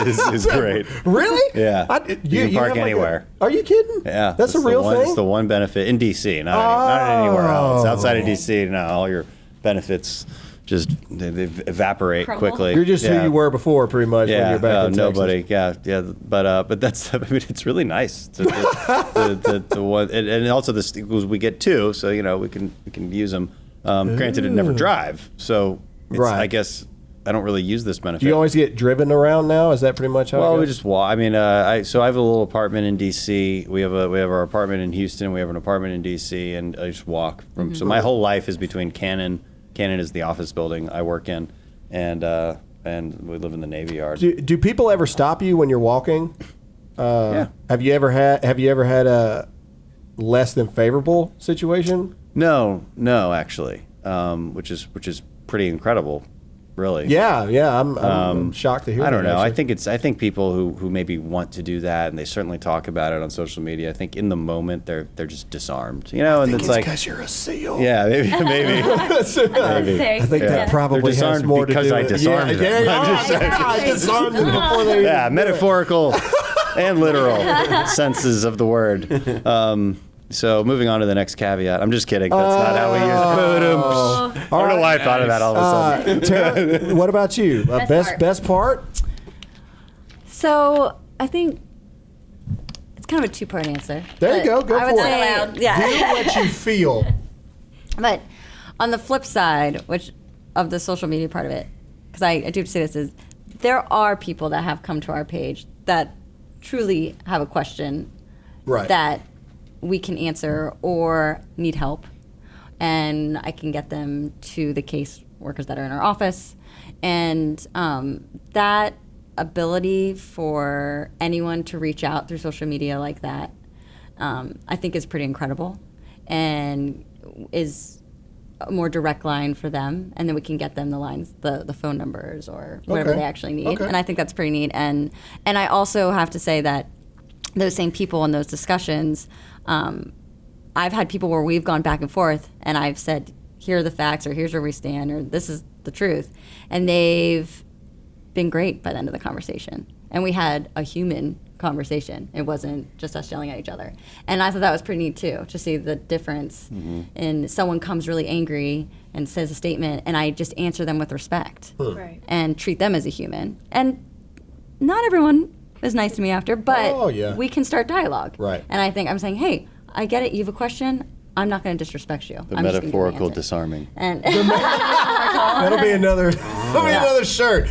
is great. Really? Yeah. You can park have like anywhere. Are you kidding? Yeah, That's a real thing? It's the one benefit in DC, not anywhere else. Outside of DC, no, all your benefits just they evaporate Crumble. quickly. You're just who you were before, pretty much, when Yeah, you're back in nobody. Texas. Yeah. But that's. I mean, it's really nice. The one, and also the sticks we get two, so you know we can use them. Granted, it never drive, so Right. I guess I don't really use this benefit. Do you always get driven around now? Is that pretty much how it Well, goes? we just walk. I mean, I have a little apartment in D.C. We have our apartment in Houston. We have an apartment in D.C. and I just walk from. So my whole life is between Cannon. Cannon is the office building I work in, and we live in the Navy Yard. Do people ever stop you when you're walking? Yeah. Have you ever had a less than favorable situation? No, actually, which is pretty incredible, really. Yeah. I'm shocked to hear. I don't that, know. actually. I think people who maybe want to do that, and they certainly talk about it on social media. I think in the moment they're just disarmed, you know. And it's like, because you're a SEAL. yeah, maybe. I think that probably They're has disarmed more to do because I with disarmed them. I disarmed them before they. Yeah, metaphorical and literal senses of the word. So moving on to the next caveat. I'm just kidding. That's not how we use it. I don't know why I thought of that all of a sudden. Tara, what about you? Best part? So I think it's kind of a two-part answer. There you go. but Go I would for say, it. Yeah. Do what you feel. But on the flip side, which of the social media part of it, because I do have to say this, is there are people that have come to our page that truly have a question Right. that we can answer or need help, and I can get them to the case workers that are in our office, and that ability for anyone to reach out through social media like that, I think is pretty incredible, and is a more direct line for them, and then we can get them the phone numbers or whatever Okay. they actually need, Okay. and I think that's pretty neat. And I also have to say that those same people in those discussions, I've had people where we've gone back and forth, and I've said, here are the facts, or here's where we stand, or this is the truth, and they've been great by the end of the conversation. And we had a human conversation. It wasn't just us yelling at each other. And I thought that was pretty neat too, to see the difference in someone comes really angry and says a statement, and I just answer them with respect Right. and treat them as a human. And not everyone is nice to me after, but Oh, yeah. we can start dialogue. Right. And I think I'm saying, hey, I get it, you have a question. I'm not going to disrespect you. The I'm just gonna give you an metaphorical answer. disarming. And That'll be another. Another shirt.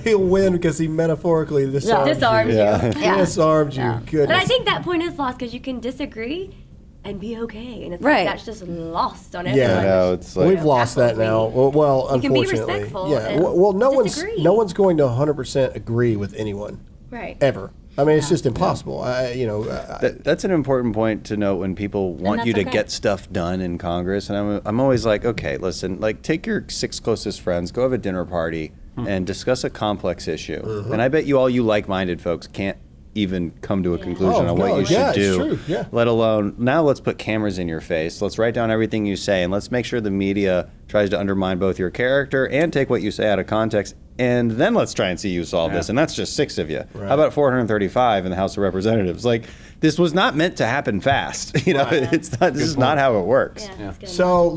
He'll win because he metaphorically disarmed Disarmed you. you. Yeah. Disarmed you. Yeah. Goodness. But I think that point is lost because you can disagree and be okay, and it's Right. like that's just lost on Yeah. everyone. I know, it's like We've lost that now. Well, You can be unfortunately, respectful yeah. and Well, no disagree. one's going to 100% agree with anyone Right. ever. I mean, it's just impossible. That's an important point to note when people want you to that's okay. get stuff done in Congress. And I'm always like, okay, listen, like take your 6 closest friends, go have a dinner party, and discuss a complex issue. And I bet you all you like-minded folks can't even come to a conclusion Oh, on what no, you should yeah, it's do. true, yeah. Let alone, now let's put cameras in your face. Let's write down everything you say, and let's make sure the media tries to undermine both your character and take what you say out of context. And then let's try and see you solve this. And that's just 6 of you. Right. How about 435 in the House of Representatives? Like, this was not meant to happen fast. You know, it's not. This is not how it works. Yeah, that's good. So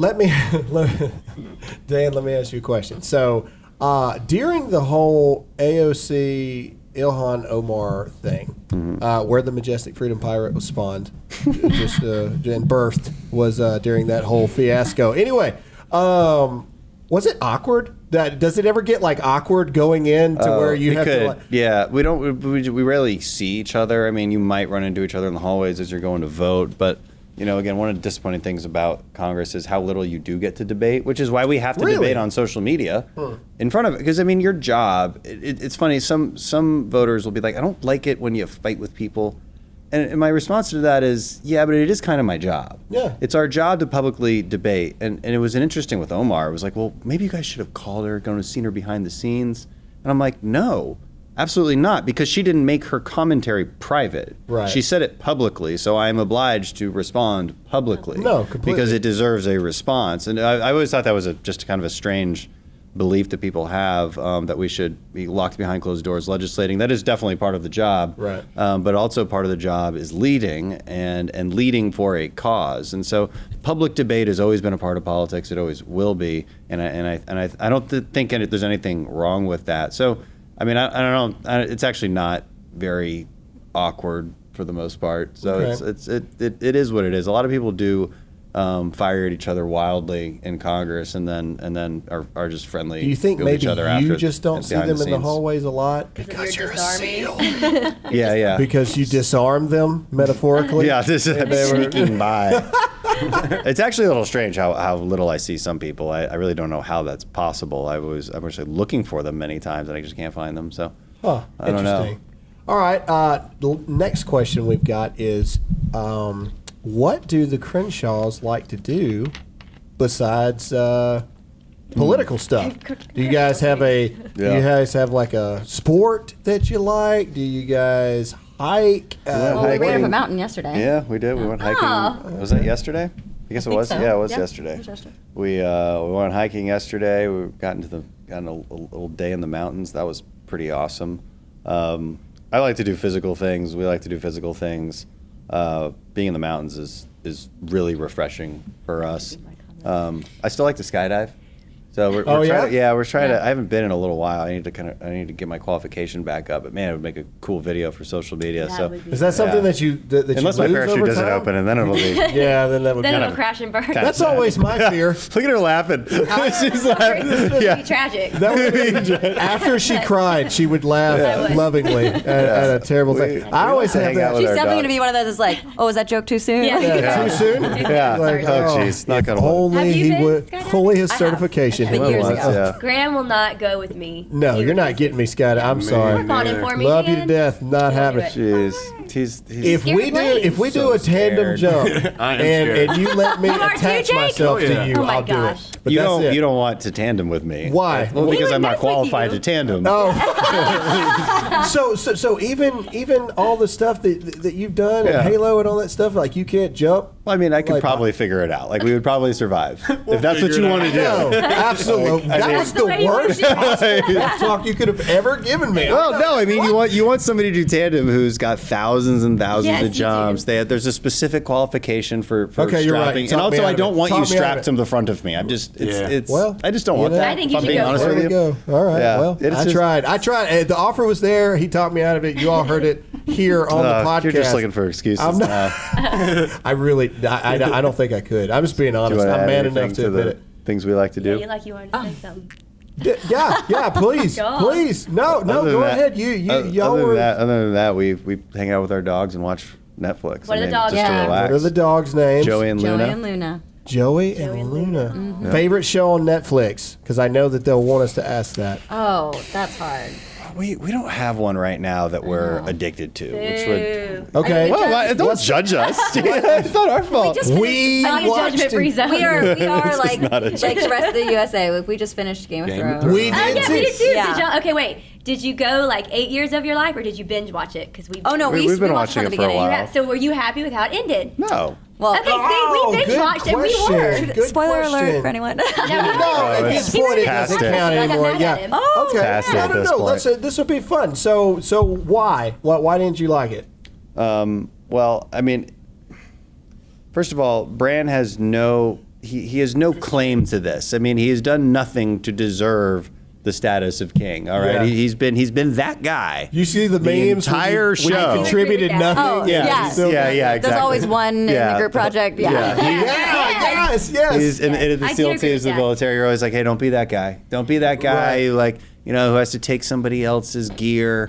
Dan, let me ask you a question. So During the whole AOC Ilhan Omar thing, where the Majestic Freedom Pirate was spawned, and birthed, was during that whole fiasco. Anyway, was it awkward? Does it ever get like awkward going in to where you have to? Like, yeah, we don't. We rarely see each other. I mean, you might run into each other in the hallways as you're going to vote, but. Again, one of the disappointing things about Congress is how little you do get to debate, which is why we have to debate on social media in front of it. Because, I mean, your job, it's funny, some voters will be like, I don't like it when you fight with people. And my response to that is, yeah, but it is kind of my job. Yeah. It's our job to publicly debate. And it was interesting with Omar. It was like, well, maybe you guys should have called her, gone and seen her behind the scenes. And I'm like, no. Absolutely not, because she didn't make her commentary private. Right. She said it publicly, so I am obliged to respond publicly. No, completely. Because it deserves a response. And I always thought that was just kind of a strange belief that people have, that we should be locked behind closed doors legislating. That is definitely part of the job. Right. But also part of the job is leading and leading for a cause. And so public debate has always been a part of politics. It always will be. And I don't think there's anything wrong with that. So. I mean, I don't know. It's actually not very awkward for the most part. So it is what it is. A lot of people do fire at each other wildly in Congress, and then are just friendly. Do you think with maybe each other after you just don't see them in the scenes. hallways a lot? Because you're a seal. Yeah. Because you disarm them metaphorically? Yeah, this is sneaking by. It's actually a little strange how little I see some people. I really don't know how that's possible. I'm actually looking for them many times, and I just can't find them. So I don't know. Interesting. All right. The next question we've got is, what do the Crenshaws like to do besides political stuff? Do you guys have like a sport that you like? Do you guys hike? We ran up a mountain yesterday. Yeah, we did. We went hiking. Was that yesterday? I guess it was. so. Yeah, it was Yeah, yesterday. it was yesterday. We went hiking yesterday. We got a little day in the mountains. That was pretty awesome. I like to do physical things. We like to do physical things. Being in the mountains is really refreshing for us. I still like to skydive. So we're trying to. I haven't been in a little while. I need to get my qualification back up. But man, it would make a cool video for social media. Is that something that you unless you my lose parachute over doesn't time? open, and then it'll be then that would Then be it'll crash and burn. That's always my fear. Look at her laughing. She's laughing. It would be tragic. That would be, after she cried, she would laugh lovingly at a terrible thing. I always have that. She's definitely going to be one of those that's like, oh, is that joke too soon? Yeah. Too soon? Yeah. Like, Oh, jeez. Not gonna work. only Have you he been would skydiving? fully his I have. certification. I have he been years wants. ago. Yeah. Graham will not go with me. No, you're not getting me skydiving. I'm sorry. Work on it for me, Love you to Dan. death. Not having it. Jeez. He's If we do So a tandem scared. jump I am and scared. you let me You are too, attach Jake? myself Oh, yeah. to you, Oh my I'll do gosh. it. But you that's don't it. you don't want to tandem with me. Why? Well, We because would I'm not mess with qualified you. to tandem. So even all the stuff that you've done Yeah. and Halo and all that stuff, like you can't jump. Well, I mean, I could Like, probably figure it out. Like we would probably survive if that's what figure you it want to do. No, absolutely. That was the way you worst want it. talk you could have ever given me. Well, no, I mean you want somebody to do tandem who's got thousands and thousands Yes, of you do. jumps. There's a specific qualification for Okay, you're right. strapping, Talk and me also out I of don't it. want Talk you me out of strapped it. to the front of me. I'm just Well, I just don't want you know, that. I think if you I'm should being go honest for with There you. we go. All right. Yeah. Well, It's I just- tried. The offer was there. He talked me out of it. You all heard it here on the podcast. You're just looking for excuses I'm not- now. I don't think I could. I'm just being Do you honest. want to I'm add man anything enough to to admit the it. things we like to Yeah, do? you like you wanted to say something. Yeah, please, God. please. No, Other than go that- ahead. Y'all other were. than that, we hang out with our dogs and watch Netflix. What are the dogs' just to names? relax. What are the dogs' names? Joey and Joey Luna. and Luna. Joey and Luna. Favorite show on Netflix? Because I know that they'll want us to ask that. Oh, that's hard. We don't have one right now that we're addicted to, which would. Boo. Okay. Don't judge us. It's not our fault. We I need a watched judgment-free it. zone. We are like not a the rest of the USA. We just finished Game of Game of Thrones. We Oh, did yeah, we did too. Yeah. Did y'all, okay, wait. Did you go like 8 years of your life, or did you binge watch it? Because we. Oh no, We've been we watched watching from the it for a beginning. while. Yeah, so were you happy with how it ended? No. Well, Okay, see, we binge good watched and we question. were. Good spoiler alert question. for anyone. No, at it's this point it past doesn't it. count I got anymore. mad at Yeah. him. Oh, Okay. Past it at this point. This will be fun. So why? Why didn't you like it? Well, I mean, first of all, Bran has he has no claim to this. I mean, he has done nothing to deserve the the status of king. All right, Yeah. he's been that guy. You see the memes entire when you show. contributed nothing. Oh, Yeah, yeah. exactly. There's always one in the group project. Yeah. Yes. And the I SEAL do agree teams, with the that. military, are always like, hey, don't be that guy. Don't be that guy who who has to take somebody else's gear,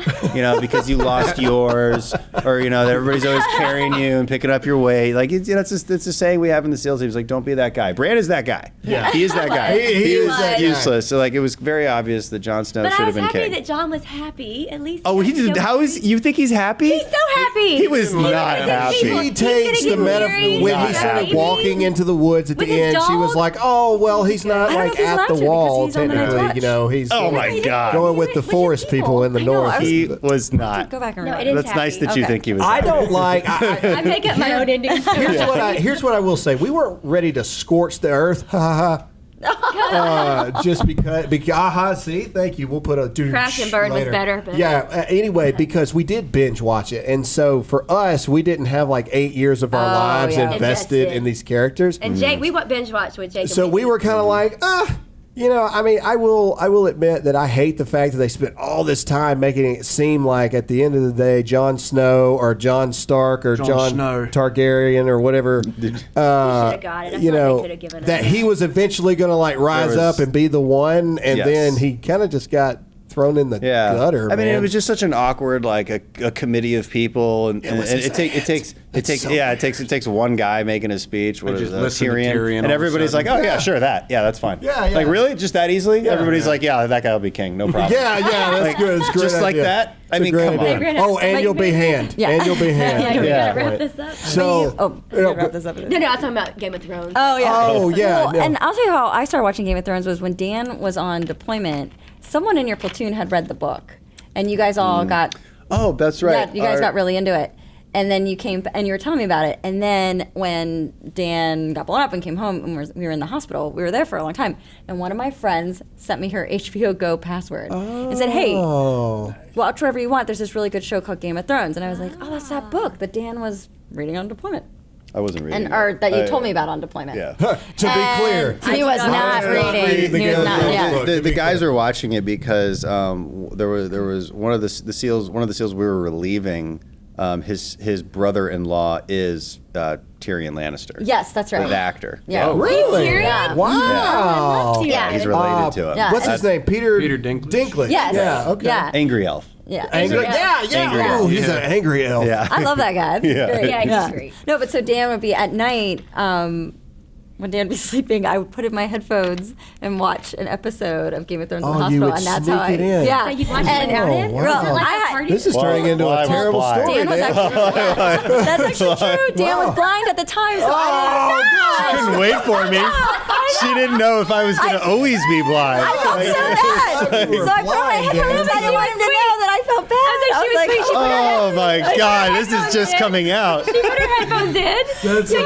because you lost yours, or that everybody's always carrying you and picking up your weight. Like it's a saying we have in the SEAL teams. Like, don't be that guy. Bran is that guy. Yeah. He is that guy. He is that guy. useless. So it was very obvious that Jon Snow But should I have was been happy king. that John was happy. At least. Oh, he did. How is you think he's happy? He's so happy. He was not happy. She takes the metaphor when he started walking into the woods at With the his end. She was dog? like, "Oh, well, he's not I don't know like if he's at allowed the to because wall he's on the technically. watch. He's Oh my God. going with the forest people in the I know, north." I was- He was not. Go back and No, read it is That's nice happy. that you Okay. think he was. I happy. don't like. I make up my own endings. Here's what I will say. We weren't ready to scorch the earth. Ha ha. Just because. See, thank you. We'll put a Crash and burn was later. better, but- Yeah. Anyway, because we did binge watch it, and so for us, we didn't have like 8 years of our lives yeah. invested Invested. in these characters. And Jake, we binge watched with Jake. So we were kind of like, I will admit that I hate the fact that they spent all this time making it seem like at the end of the day, Jon Snow or Jon Stark or Jon Snow. Targaryen or whatever, should've got it. I feel like they could've given that us- he was eventually going to rise There was- up and be the one, and Yes. then he kind of just got thrown in the gutter. I mean, man. it was just such an awkward, a committee of people, and it takes one guy making a speech, what I is just it, listen to Tyrion all and of a everybody's like, sudden. oh yeah, sure, that's fine. Yeah, yeah. Like really, just that easily? Yeah. Everybody's like, yeah, that guy will be king, no problem. yeah, that's good. It's a great just like idea. that? I It's a mean, great come idea. on. Oh, and you'll be hand. Yeah. And you'll be hand. Yeah, we Yeah. gotta wrap this up. So, we gotta wrap this up. No, I was talking about Game of Thrones. Oh yeah. Oh, yeah, Well, no. And I'll tell you how I started watching Game of Thrones was when Dan was on deployment. Someone in your platoon had read the book, and you guys all got. Oh, that's right. Yeah, you guys got really into it. And then you came and you were telling me about it. And then when Dan got blown up and came home and we were in the hospital, we were there for a long time. And one of my friends sent me her HBO Go password and said, "Hey, Oh. watch wherever you want. There's this really good show called Game of Thrones." And I was like, "Oh, that's that book that Dan was reading on deployment." I wasn't reading. And or that you I- told me about on deployment. Yeah. To be clear. He was not reading. He was not. Yeah. The guys were watching it because there was one of the seals we were relieving. His brother-in-law is Tyrion Lannister. Yes, that's right. The actor. Yeah. Oh, really? Yeah. Wow. Yeah. He's related to him. Yeah. What's his name? Peter Dinklage. Yes. Yeah. Okay. Yeah. Angry elf. Yeah. Angry. Yeah. Angry Oh, elf. he's an angry elf. Yeah. I love that guy. Yeah. Great. Yeah, he's great. No, but so Dan would be at night. When Dan would be sleeping, I would put in my headphones and watch an episode of Game of Thrones in the Oh, you hospital, would and that's how I. sneak it in. Yeah. So you'd watch it And- without it? Oh, wow. Was it like I a had- party? This is turning into Why- a terrible why? story, Dan was Dan. actually, that's actually true. Dan was blind at the time, so I Oh, Couldn't wait for me. She didn't know if I was going to always be blind. I felt so bad. You were So I put my blind, headphones. Dan. I didn't want him to know that I felt bad. I was like, Oh my God, this is just coming out. She put her headphones in. That's amazing. I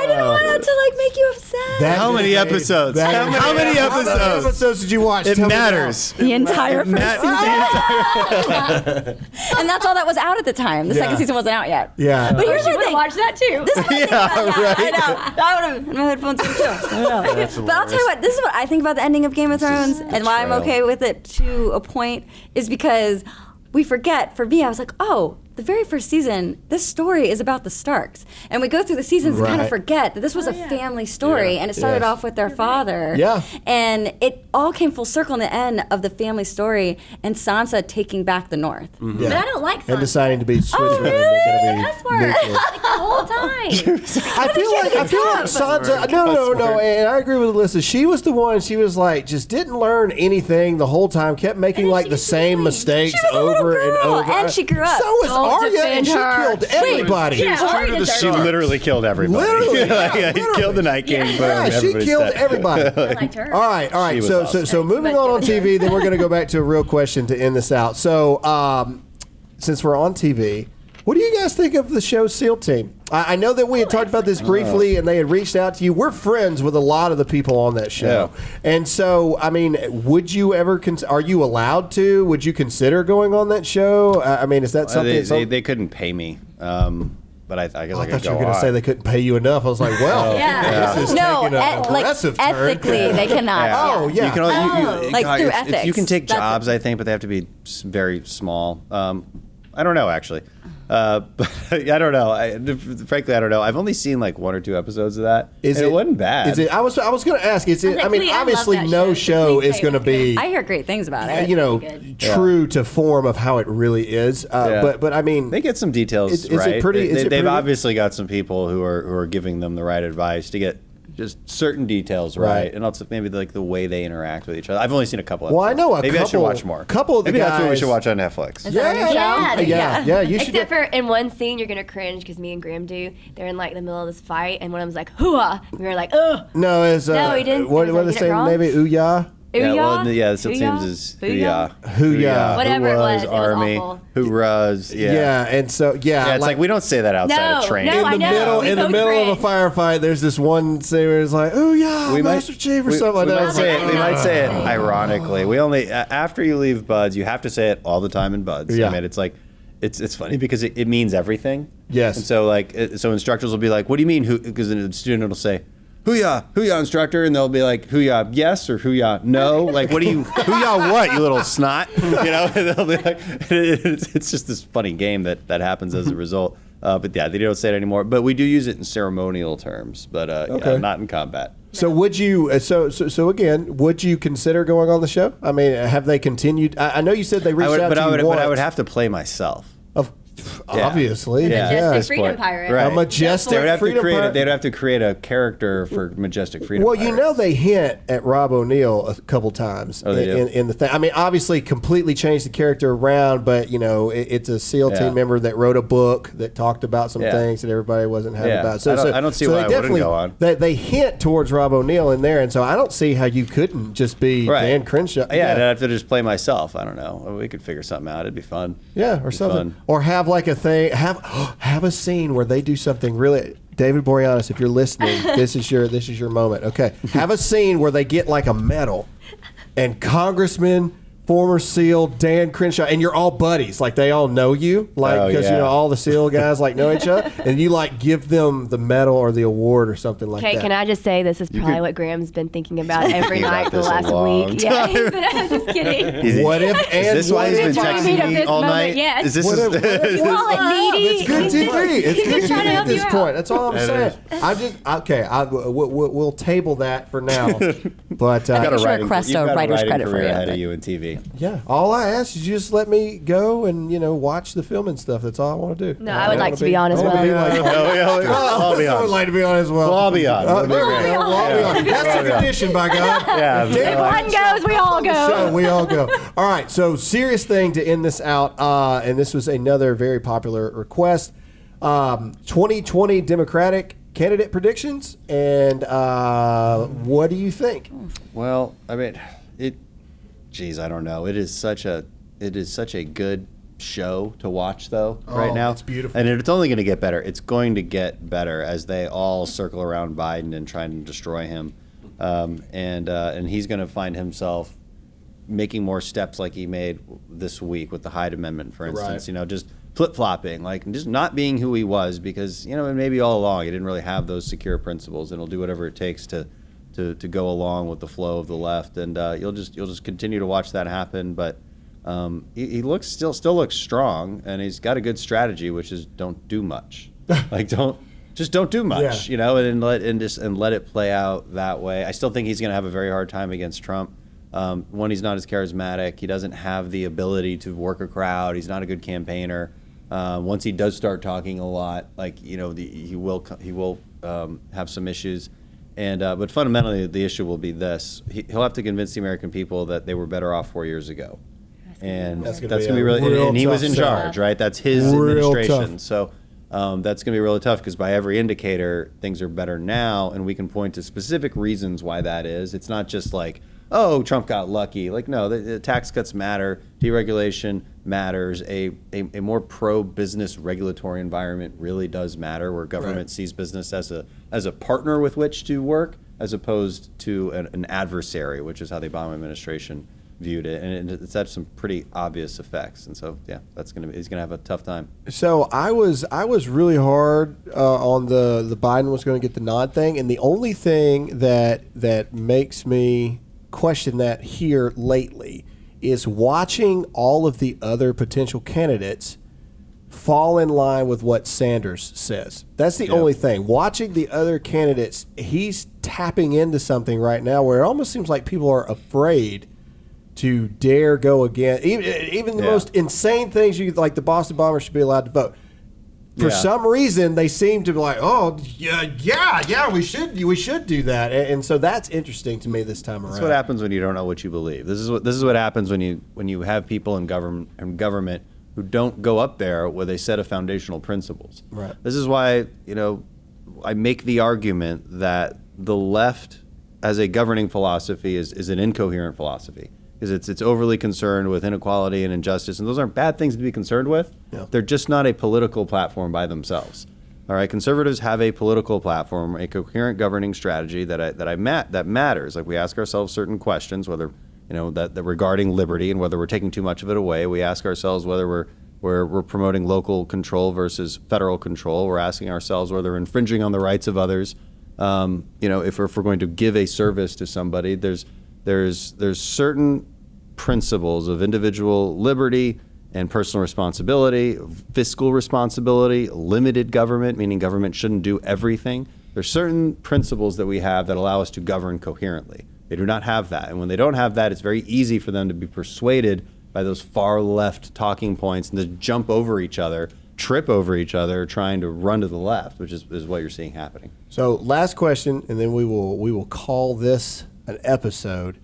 didn't want it to like make you upset. That How is many a- episodes? that How is- many How many episodes? episodes did you watch? It Tell me matters. The entire first Matt- season. And that's all that was out at the time. The second Yeah. season wasn't out yet. now. Yeah. But here's She the would have thing. watched that too. This is what I think Yeah, about, right. I know. I would have my headphones in too. I know. But I'll tell you what, this is what I think about the ending of Game of Thrones and why I'm betrayal. okay with it to a point is because we forget, for me, I was like, oh, the very first season, this story is about the Starks. And we go through the seasons and kind Right. of forget that this was a family story and it started Yes. off with their father. Yeah. And it all came full circle in the end of the family story and Sansa taking back the North. Yeah. But I don't like And Sansa. deciding to be Switzerland. really? They're gonna be Cuss word. neutral. Like the whole time. I feel like Sansa. No, and I agree with Alyssa. She was the one. She was like, just didn't learn anything the whole time. Kept making then like she the was same annoying. mistakes She was a little over and girl, over. and she grew up. So was Don't Arya, and defend she her. killed everybody. Yeah, Arya did She that. literally killed everybody. Literally, Yeah, yeah, he killed the Night King. boom, Yeah, she everybody's killed dead. everybody. I liked her. All right. She was So, awesome. so moving on TV, then we're going to go back to a real question to end this out. So, since we're on TV, what do you guys think of the show SEAL Team? I know that we had talked about this briefly, and they had reached out to you. We're friends with a lot of the people on that show, and so I mean, would you ever? Are you allowed to? Would you consider going on that show? I mean, is that something? They couldn't pay me. but I guess I I could thought you go were going to on. say they couldn't pay you enough. I was like, well, this is taking an aggressive turn. ethically, they cannot. Yeah. Oh, yeah. You can only, Like through if you can ethics. take That's jobs, I think, but they have to be very small. I don't know, actually. But I don't know. Frankly, I don't know. I've only seen like 1 or 2 episodes of that. It wasn't bad. Is it? I was going to ask. Is it? like, I mean, please, I love obviously, that no show. show Please is say going to it's be, I hear great things about it. good. true to form of how it really is. But I mean, They get some details Is it right. pretty- is it They've pretty? obviously got some people who are giving them the right advice to get just certain details right, and also maybe like the way they interact with each other. I've only seen a couple episodes. Well, I know a maybe I should couple- watch more. couple of the maybe that's what we guys- should watch on Netflix. yeah. You should. Except for in one scene, you're gonna cringe because me and Graham do. They're in like the middle of this fight, and one of them's like, "Hooah!" We were like, "Ugh." No, is No, he didn't. What Did are I they get it saying? wrong? Maybe Ouya. Yeah, well, Hooyah? yeah, it still Hooyah? seems as Hooyah? Hooyah. Whatever it was, it was Army, awful. hoorahs, Yeah, and so Yeah, it's like we don't say that outside of No, training. no, I know. in the both middle of a cringe. firefight, there's this one scene where it's like, "Oh yeah, Master Chief" or something like that. We might say it ironically. We only after you leave Buds, you have to say it all the time in Buds. Yeah. I mean, it's like it's funny because it means everything. Yes. And so so instructors will be like, "What do you mean?" Because the student will say, "Hooyah, instructor," and they'll be like, "Hooyah, yes," or "Hooyah, no." Like, what do you hooyah what, you little snot? You know, and they'll be like, it's just this funny game that happens as a result. But yeah, they don't say it anymore. But we do use it in ceremonial terms, but Okay. yeah, not in combat. So would you? So again, would you consider going on the show? I mean, have they continued? I know you said they reached out to you once. But I would have to play myself. Obviously, Yeah. Majestic At this Freedom point. Pirate. Right. A majestic They would have to freedom create. pirate. They'd have to create a character for Majestic Freedom. Well, you Pirates. know they hint at Rob O'Neill a couple times Oh, they do? in the thing. I mean, obviously, completely changed the character around, but you know, it's a SEAL Yeah. team member that wrote a book that talked about some Yeah. things that everybody wasn't happy Yeah. about. I don't see why they I wouldn't definitely- go on. They hint towards Rob O'Neill in there, and so I don't see how you couldn't just be Right. Dan Crenshaw. Yeah, I'd have to just play myself. I don't know. We could figure something out. It'd be fun. Yeah, or It'd be something, fun. or have like a thing. Have a scene where they do something really. David Boreanaz, if you're listening, this is your moment. Okay, have a scene where they get like a medal, and Congressman, former SEAL Dan Crenshaw, and you're all buddies, like they all know you, like because you know all the SEAL guys like know each other, and you like give them the medal or the award or something like Okay, that. can I just say this is probably could- what Graham's been thinking about every thinking night about the this a last long week. Yeah, I'm just kidding. What if? Is this why he's been We've been trying to meet texting up me this all moment, night? yes. Is this? What if- We're all like needy. It's good TV. It's He's good just trying to TV at help this you out. point. That's all I'm It saying. is. I'm just okay. We'll table that for now. But You got a Sure, writing, Crest you've got a writer's writing credit for career you, ahead of but- you in TV. yeah, all I ask is you just let me go and watch the film and stuff. That's all I want to do. No, I would like to be on as I wanna well. be like- I'll be I would on. like to be on as well. Well, I'll be on. It'll be we'll great. be on. That's the condition, by God. Yeah, If Dan like- One goes, we all So go. we all go. All right. So serious thing to end this out, and this was another very popular request. 2020 Democratic candidate predictions, and what do you think? Well, I mean, I don't know. It is such a good show to watch though right now. it's beautiful. And it's only going to get better. It's going to get better as they all circle around Biden and trying to destroy him. And he's going to find himself making more steps like he made this week with the Hyde Amendment, for instance. Right. Just flip-flopping, like just not being who he was because, and maybe all along he didn't really have those secure principles, and he'll do whatever it takes to go along with the flow of the left. And you'll just continue to watch that happen. But he still looks strong, and he's got a good strategy, which is don't do much. Like don't do much, Yeah. and let it play out that way. I still think he's going to have a very hard time against Trump. One, he's not as charismatic. He doesn't have the ability to work a crowd. He's not a good campaigner. Once he does start talking a lot, he will have some issues. And but fundamentally, the issue will be this: he'll have to convince the American people that they were better off 4 years ago. And That's that's gonna be going to be a really, real and he was tough in sell. charge, right? That's his Real administration. tough. So that's going to be really tough because by every indicator, things are better now, and we can point to specific reasons why that is. It's not just like, oh, Trump got lucky. Like, no, the tax cuts matter, deregulation matters, a more pro-business regulatory environment really does matter, where government sees business as a partner with which to work, as opposed to an adversary, which is how the Obama administration viewed it, and it's had some pretty obvious effects. And so, yeah, he's gonna have a tough time. So I was really hard on the Biden was going to get the nod thing, and the only thing that makes me question that here lately is watching all of the other potential candidates fall in line with what Sanders says. That's the only thing. Watching the other candidates, he's tapping into something right now where it almost seems like people are afraid to dare go again. Even the most insane things, like the Boston bombers should be allowed to vote. For some reason, they seem to be like, oh, yeah, we should do that. And so that's interesting to me this time around. That's what happens when you don't know what you believe. This is what happens when you have people in government who don't go up there with a set of foundational principles. Right. This is why, I make the argument that the left as a governing philosophy is an incoherent philosophy. Because it's overly concerned with inequality and injustice, and those aren't bad things to be concerned with. Yeah. They're just not a political platform by themselves. All right, conservatives have a political platform, a coherent governing strategy that matters. Like, we ask ourselves certain questions, whether that regarding liberty and whether we're taking too much of it away. We ask ourselves whether we're promoting local control versus federal control. We're asking ourselves whether we're infringing on the rights of others. If we're going to give a service to somebody, there's certain principles of individual liberty and personal responsibility, fiscal responsibility, limited government, meaning government shouldn't do everything. There's certain principles that we have that allow us to govern coherently. They do not have that. And when they don't have that, it's very easy for them to be persuaded by those far left talking points and to jump over each other, trip over each other, trying to run to the left, which is what you're seeing happening. So last question, and then we will call this an episode.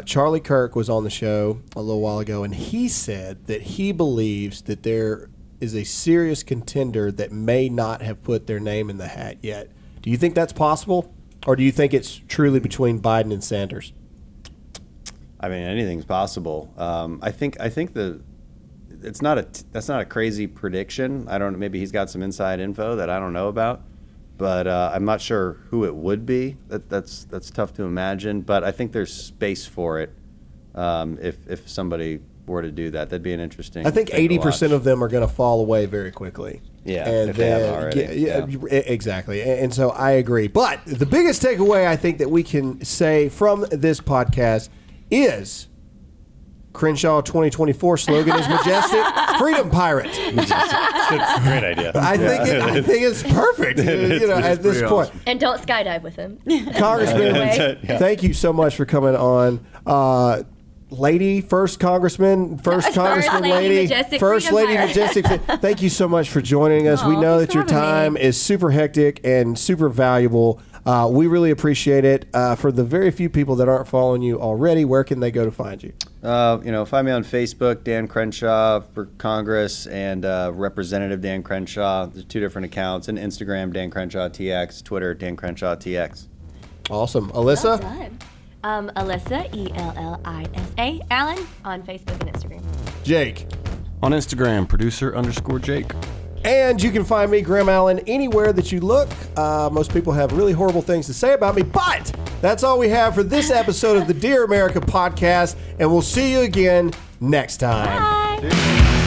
Charlie Kirk was on the show a little while ago, and he said that he believes that there is a serious contender that may not have put their name in the hat yet. Do you think that's possible, or do you think it's truly between Biden and Sanders? I mean, anything's possible. I think that's not a crazy prediction. I don't know. Maybe he's got some inside info that I don't know about. But I'm not sure who it would be. That's tough to imagine. But I think there's space for it if somebody were to do that. That'd be an interesting. I think 80% of them are going to fall away very quickly. Yeah, and if they haven't already. Yeah, exactly. And so I agree. But the biggest takeaway I think that we can say from this podcast is Crenshaw 2024 slogan is majestic. Freedom Pirate. It's a great idea. I think it's perfect. At this point. Awesome. And don't skydive with him. Congressman, thank you so much for coming on. First Congressman, lady, First Lady Majestic. Thank you so much for joining us. We know that your time is super hectic and super valuable. We really appreciate it. For the very few people that aren't following you already, where can they go to find you? Find me on Facebook, Dan Crenshaw for Congress, and Representative Dan Crenshaw. There's two different accounts. And Instagram, Dan Crenshaw TX, Twitter, Dan Crenshaw TX. Awesome. Alyssa? Well done. Alyssa, ELLISA, Allen, on Facebook and Instagram. Jake? On Instagram, producer_Jake. And you can find me, Graham Allen, anywhere that you look. Most people have really horrible things to say about me, but that's all we have for this episode of the Dear America podcast, and we'll see you again next time. Bye.